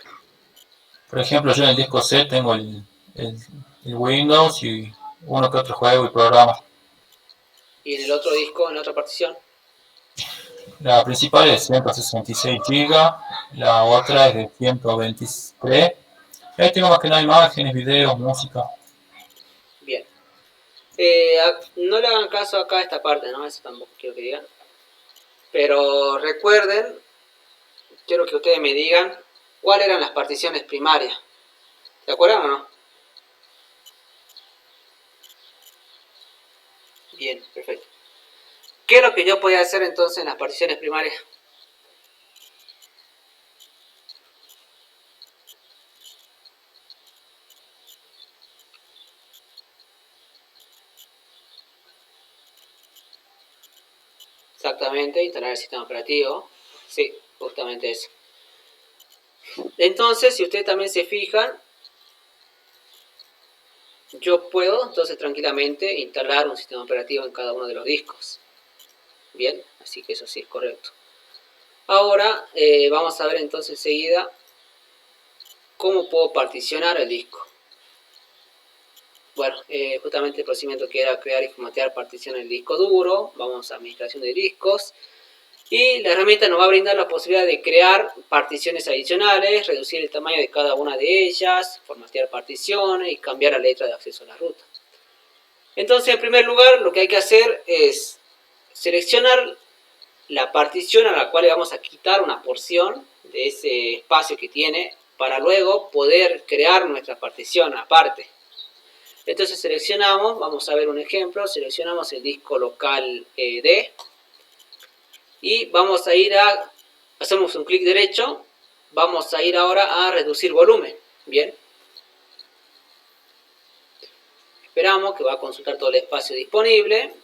Por ejemplo, yo en el disco C tengo el Windows y uno que otro juego y programa. Y en el otro disco, en la otra partición. La principal es de 166 GB, la otra es de 123. Ahí tengo más que nada imágenes, videos, música. Bien. No le hagan caso acá a esta parte, ¿no? Eso tampoco quiero que digan. Pero recuerden, quiero que ustedes me digan cuáles eran las particiones primarias. ¿Se acuerdan o no? Bien, perfecto. ¿Qué es lo que yo podía hacer entonces en las particiones primarias? Exactamente, instalar el sistema operativo. Sí, justamente eso. Entonces, si ustedes también se fijan, yo puedo entonces tranquilamente instalar un sistema operativo en cada uno de los discos. Bien, así que eso sí es correcto. Ahora vamos a ver entonces enseguida cómo puedo particionar el disco. Bueno, justamente el procedimiento que era crear y formatear partición en el disco duro. Vamos a administración de discos. Y la herramienta nos va a brindar la posibilidad de crear particiones adicionales, reducir el tamaño de cada una de ellas, formatear particiones y cambiar la letra de acceso a la ruta. Entonces, en primer lugar, lo que hay que hacer es seleccionar la partición a la cual le vamos a quitar una porción de ese espacio que tiene para luego poder crear nuestra partición aparte. Entonces seleccionamos, vamos a ver un ejemplo, seleccionamos el disco local D y vamos a ir hacemos un clic derecho, vamos a ir ahora a reducir volumen. Bien. Esperamos que va a consultar todo el espacio disponible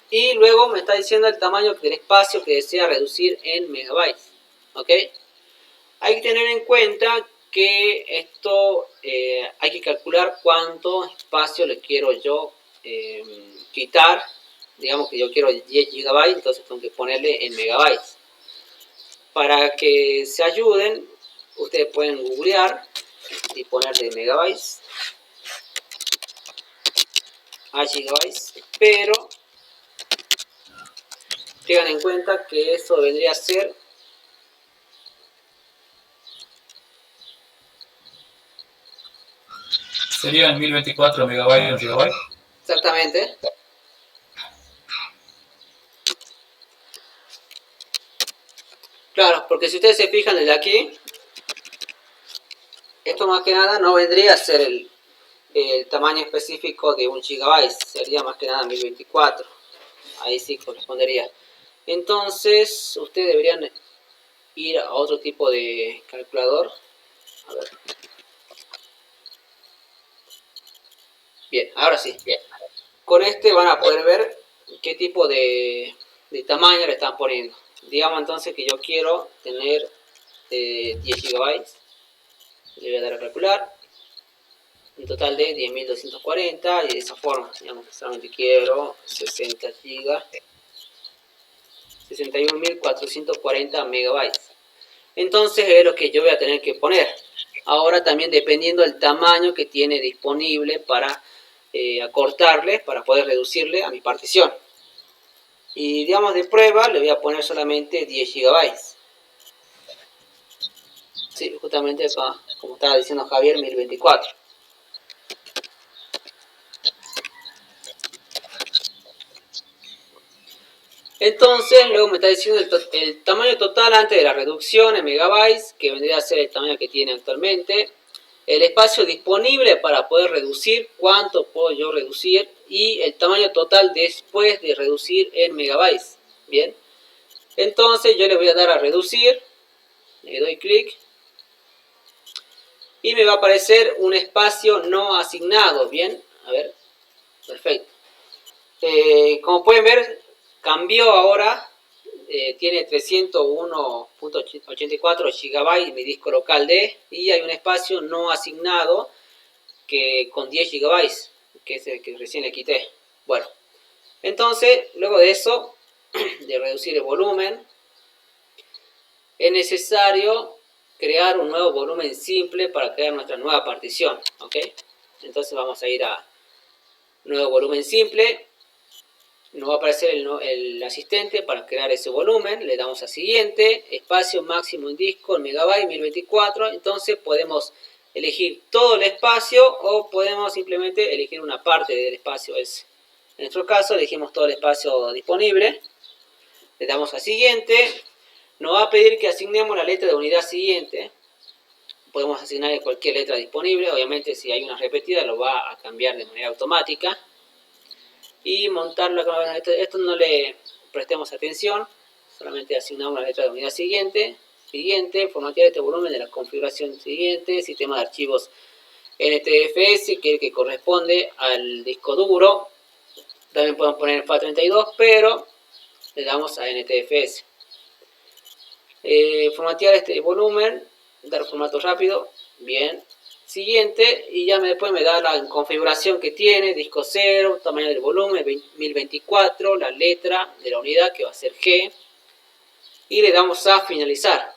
y luego me está diciendo el tamaño del espacio que desea reducir en megabytes. ¿Ok? Hay que tener en cuenta que esto hay que calcular cuánto espacio le quiero yo quitar. Digamos que yo quiero 10 GB, entonces tengo que ponerle en megabytes. Para que se ayuden, ustedes pueden googlear y ponerle megabytes. a gigabytes, pero tengan en cuenta que eso vendría a ser serían 1024 megabytes en gigabyte. exactamente. Claro, porque si ustedes se fijan desde aquí, esto más que nada no vendría a ser el tamaño específico de 1 GB, sería más que nada 1024. Ahí sí correspondería. Entonces, ustedes deberían ir a otro tipo de calculador. A ver. Bien, ahora sí. Bien. Con este van a poder ver qué tipo de tamaño le están poniendo. Digamos entonces que yo quiero tener 10 GB. Le voy a dar a calcular. Un total de 10.240 y de esa forma, digamos, solamente quiero 60 GB. 61.440 megabytes. Entonces es lo que yo voy a tener que poner. Ahora también dependiendo del tamaño que tiene disponible para acortarle, para poder reducirle a mi partición. Y digamos de prueba le voy a poner solamente 10 GB. Sí, justamente como estaba diciendo Javier, 1024. Entonces luego me está diciendo el tamaño total antes de la reducción en megabytes, que vendría a ser el tamaño que tiene actualmente. El espacio disponible para poder reducir, cuánto puedo yo reducir, y el tamaño total después de reducir en megabytes. Bien, entonces yo le voy a dar a reducir, le doy clic y me va a aparecer un espacio no asignado. Bien, a ver, perfecto. Como pueden ver, cambió ahora, tiene 301.84 GB mi disco local D, y hay un espacio no asignado que con 10 GB, que es el que recién le quité. Bueno, entonces luego de eso, de reducir el volumen, es necesario crear un nuevo volumen simple para crear nuestra nueva partición. ¿Ok? Entonces vamos a ir a nuevo volumen simple. Nos va a aparecer el asistente para crear ese volumen. Le damos a siguiente, espacio máximo en disco en megabyte 1024. Entonces podemos elegir todo el espacio o podemos simplemente elegir una parte del espacio ese. En nuestro caso elegimos todo el espacio disponible. Le damos a siguiente. Nos va a pedir que asignemos la letra de unidad siguiente. Podemos asignar cualquier letra disponible. Obviamente si hay una repetida lo va a cambiar de manera automática. Y montarlo acá. Esto no le prestemos atención. Solamente asignamos la letra de unidad siguiente. Siguiente, formatear este volumen de la configuración siguiente. Sistema de archivos NTFS, que es el que corresponde al disco duro. También podemos poner FAT32, pero le damos a NTFS. Formatear este volumen, dar formato rápido, bien, siguiente, y ya después me da la configuración que tiene, disco 0, tamaño del volumen 1024, la letra de la unidad que va a ser G, y le damos a finalizar.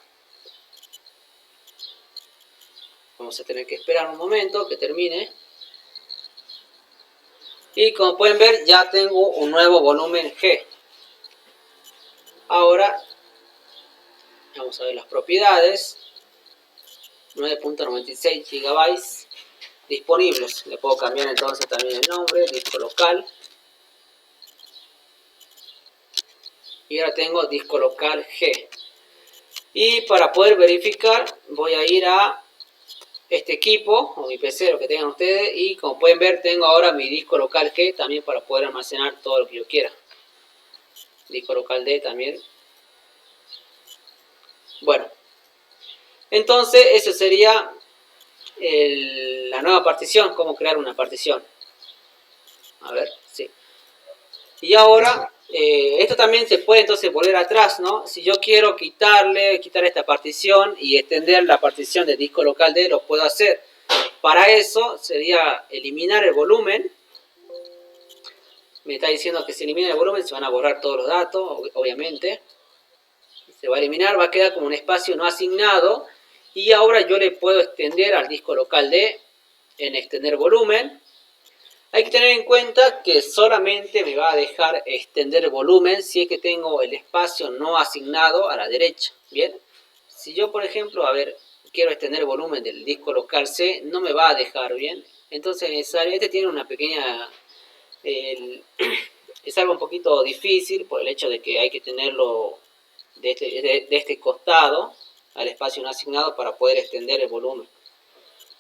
Vamos a tener que esperar un momento que termine. Y como pueden ver ya tengo un nuevo volumen G. Ahora vamos a ver las propiedades. 9.96 GB disponibles. Le puedo cambiar entonces también el nombre, disco local. Y ahora tengo disco local G. Y para poder verificar voy a ir a este equipo o mi PC, lo que tengan ustedes. Y como pueden ver tengo ahora mi disco local G también para poder almacenar todo lo que yo quiera. Disco local D también. Bueno, entonces eso sería la nueva partición, cómo crear una partición. A ver, sí. Y ahora, esto también se puede entonces volver atrás, ¿no? Si yo quiero quitar esta partición y extender la partición de disco local D, lo puedo hacer. Para eso sería eliminar el volumen. Me está diciendo que si elimina el volumen se van a borrar todos los datos, obviamente. Se va a eliminar, va a quedar como un espacio no asignado. Y ahora yo le puedo extender al disco local D en extender volumen. Hay que tener en cuenta que solamente me va a dejar extender el volumen si es que tengo el espacio no asignado a la derecha. Bien, si yo por ejemplo, quiero extender el volumen del disco local C, no me va a dejar. Bien, entonces necesariamente tiene una pequeña... es algo un poquito difícil por el hecho de que hay que tenerlo de este costado al espacio no asignado para poder extender el volumen.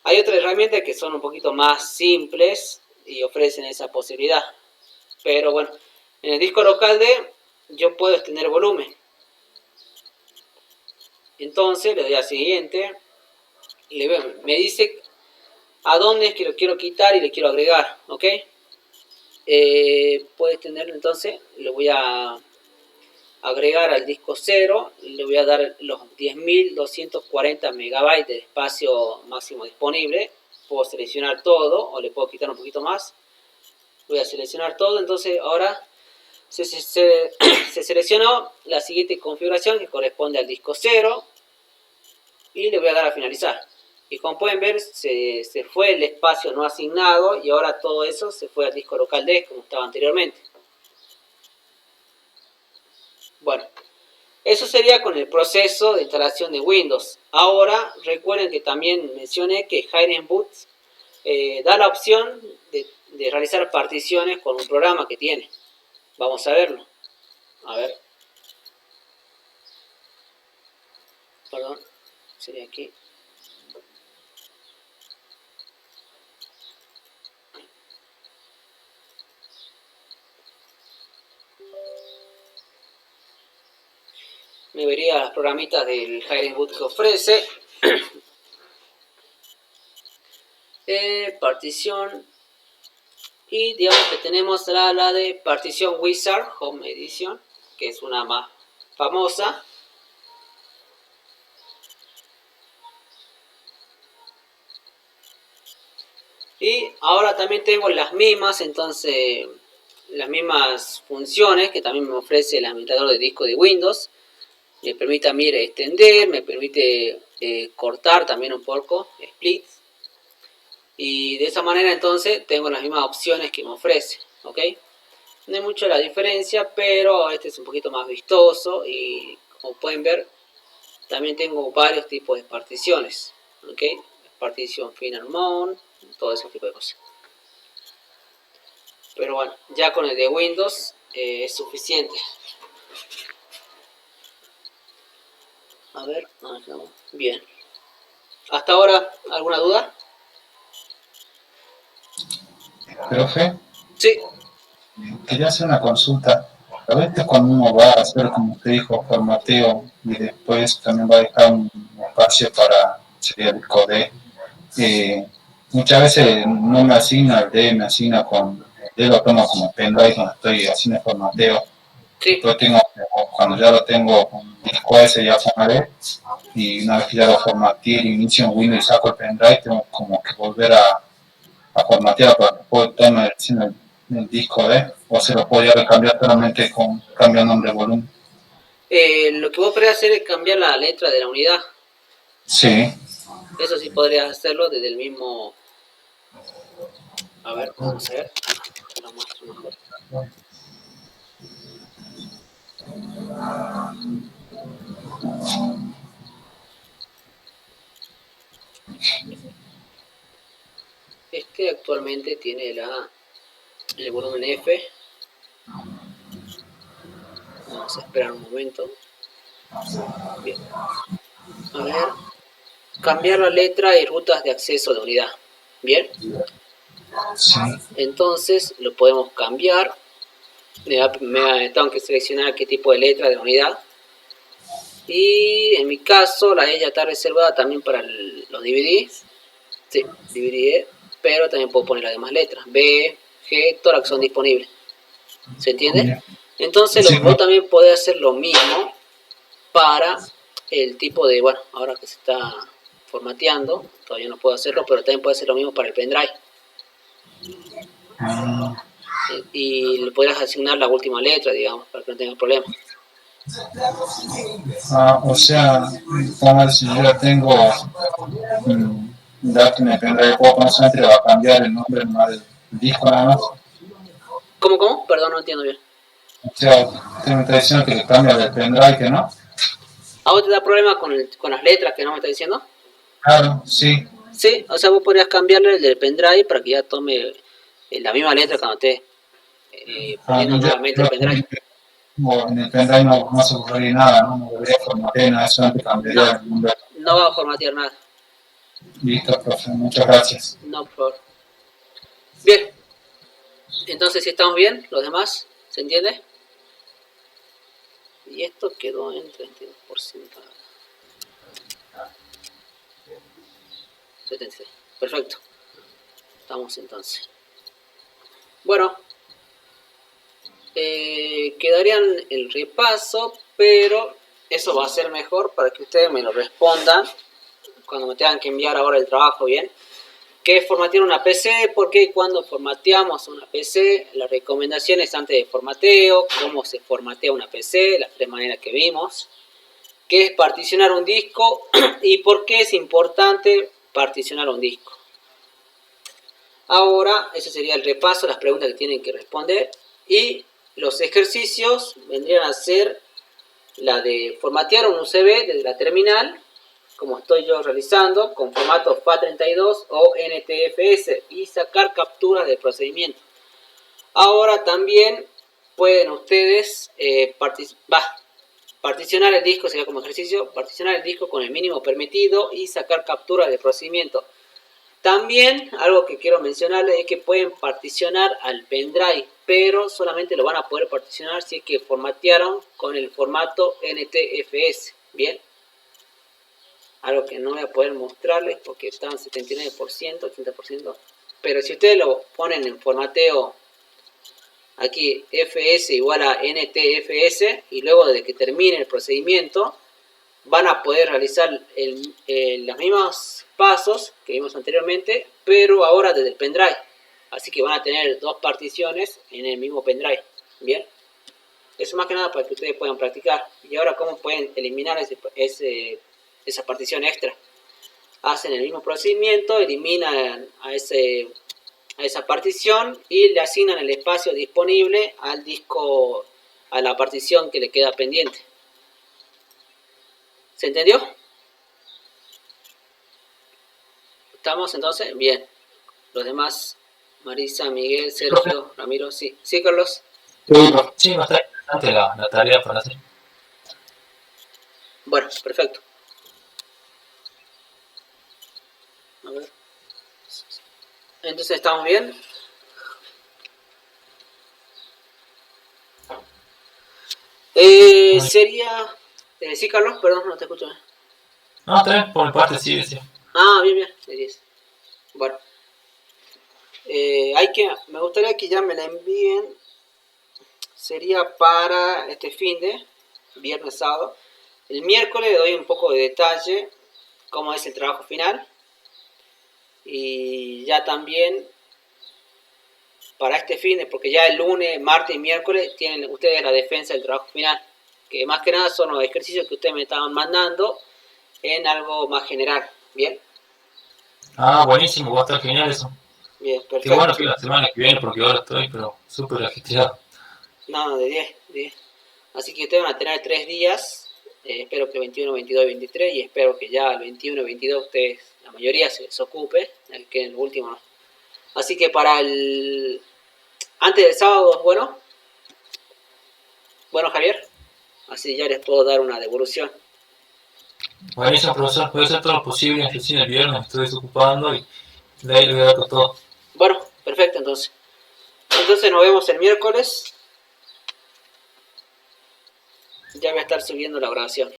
Hay otras herramientas que son un poquito más simples y ofrecen esa posibilidad. Pero bueno, en el disco local D yo puedo extender volumen. Entonces le doy a siguiente. Y me dice a dónde es que lo quiero quitar y le quiero agregar. ¿Ok? Puede extenderlo, entonces le voy a agregar al disco 0. Le voy a dar los 10.240 megabytes de espacio máximo disponible. Puedo seleccionar todo o le puedo quitar un poquito más. Voy a seleccionar todo. Entonces ahora se seleccionó la siguiente configuración que corresponde al disco 0 y le voy a dar a finalizar. Y como pueden ver, se fue el espacio no asignado y ahora todo eso se fue al disco local D como estaba anteriormente. Bueno, eso sería con el proceso de instalación de Windows. Ahora recuerden que también mencioné que Highland Boot da la opción de realizar particiones con un programa que tiene. Vamos a verlo. A ver. Perdón, sería aquí. Me vería las programitas del Highland Boot que ofrece. Partición. Y digamos que tenemos la de partición Wizard Home Edition, que es una más famosa. Y ahora también tengo las mismas, entonces las mismas funciones que también me ofrece el administrador de disco de Windows. Me permite a mí extender, me permite cortar también un poco, split. Y de esa manera entonces tengo las mismas opciones que me ofrece, ¿ok? No hay mucho la diferencia, pero este es un poquito más vistoso y como pueden ver, también tengo varios tipos de particiones, ¿ok? Partición final mount, todo ese tipo de cosas. Pero bueno, ya con el de Windows es suficiente. A ver, bien. ¿Hasta ahora alguna duda? Profe, Sí. quería hacer una consulta. A veces cuando uno va a hacer, como usted dijo, formateo y después también va a dejar un espacio para sería el code, muchas veces no me asigna el D, me asigna con el D, lo tomo como pendrive cuando estoy haciendo el formateo. Sí. Yo tengo, cuando ya lo tengo con disco S ya formaré, y una vez que ya lo formateé, inicio en Windows y saco el pendrive, tengo como que volver a formatear para que pueda estar en el disco D, o se lo podría cambiar solamente con cambio de nombre de volumen. Lo que vos podrías hacer es cambiar la letra de la unidad. Sí. Eso sí podrías hacerlo desde el mismo... A ver, vamos a ver. Lo muestro mejor. Este actualmente tiene el volumen F. Vamos a esperar un momento. Bien. A ver. Cambiar la letra y rutas de acceso de unidad. Bien. Sí. Entonces lo podemos cambiar. Tengo que seleccionar qué tipo de letra de la unidad. Y en mi caso la E ya está reservada también para los DVDs. Sí, DVD, pero también puedo poner las demás letras. B, G, todas las que son disponibles. ¿Se entiende? Entonces Sí. vos también podés hacer lo mismo para el tipo de... Bueno, ahora que se está formateando, todavía no puedo hacerlo, pero también puede hacer lo mismo para el pendrive. Y le podrás asignar la última letra, digamos, para que no tenga problemas. O sea, como si yo tengo datos en el pendrive, puedo solamente le va a cambiar el nombre normal disco nada más. ¿Cómo? Perdón, no entiendo bien. O sea, usted me está diciendo que le cambia del pendrive, que no. ¿A vos te da problema con las letras que no me está diciendo? Claro, sí. Sí, o sea, vos podrías cambiarle el del pendrive para que ya tome la misma letra cuando esté poniendo nuevamente el pendrive. En el pendrive no se borraría nada, ¿no? No debería formatear nada, solamente cambiaría el nombre. No va a formatear nada. Listo, profe, muchas gracias. No, por favor. Bien, entonces si estamos bien, los demás, ¿se entiende? Y esto quedó en 32%. 76. Perfecto. Estamos entonces. Bueno, quedarían el repaso, pero eso va a ser mejor para que ustedes me lo respondan cuando me tengan que enviar ahora el trabajo, ¿bien? ¿Qué es formatear una PC? ¿Por qué y cuándo formateamos una PC? Las recomendaciones antes de formateo, cómo se formatea una PC, las 3 maneras que vimos. ¿Qué es particionar un disco? Y por qué es importante particionar un disco. Ahora, ese sería el repaso, las preguntas que tienen que responder. Y los ejercicios vendrían a ser la de formatear un USB desde la terminal, como estoy yo realizando, con formato FAT32 o NTFS y sacar capturas del procedimiento. Ahora también pueden ustedes particionar el disco, sería como ejercicio, particionar el disco con el mínimo permitido y sacar capturas del procedimiento. También algo que quiero mencionarles es que pueden particionar al pendrive, pero solamente lo van a poder particionar si es que formatearon con el formato NTFS. Bien, algo que no voy a poder mostrarles porque están 79%, 80%. Pero si ustedes lo ponen en formateo aquí FS igual a NTFS y luego de que termine el procedimiento van a poder realizar los mismos pasos que vimos anteriormente, pero ahora desde el pendrive. Así que van a tener 2 particiones en el mismo pendrive. Bien, eso más que nada para que ustedes puedan practicar. Y ahora, ¿cómo pueden eliminar esa partición extra? Hacen el mismo procedimiento, eliminan a esa partición y le asignan el espacio disponible al disco, a la partición que le queda pendiente. ¿Se entendió? ¿Estamos entonces? Bien. Los demás, Marisa, Miguel, Sergio, Ramiro, sí. ¿Sí, Carlos? Sí, no está interesante la tarea para hacer. Bueno, perfecto. A ver. Entonces, ¿estamos bien? Sería... sí, Carlos, perdón, no te escucho. No, está bien, por mi parte sí, decía. Ah, bien, bien. Bueno. Me gustaría que ya me la envíen. Sería para este fin de viernes, sábado. El miércoles le doy un poco de detalle cómo es el trabajo final. Y ya también para este fin de, porque ya el lunes, martes y miércoles tienen ustedes la defensa del trabajo final. Que más que nada son los ejercicios que ustedes me estaban mandando en algo más general. ¿Bien? Ah, buenísimo, va a estar genial eso. Bien, Qué perfecto. bueno que la semana que viene, porque ahora estoy, pero súper ajetreado. No, de 10. Así que ustedes van a tener 3 días. Espero que el 21, 22 y 23. Y espero que ya el 21 y 22 ustedes, la mayoría se desocupe. Que en el último no. Así que para el... Antes del sábado, bueno, Javier. Así ya les puedo dar una devolución. Buenísimo, profesor, puede hacer todo lo posible, inclusive el viernes me estoy desocupando y de ahí le voy a dar con todo. Bueno, perfecto entonces. Entonces nos vemos el miércoles. Ya voy a estar subiendo la grabación.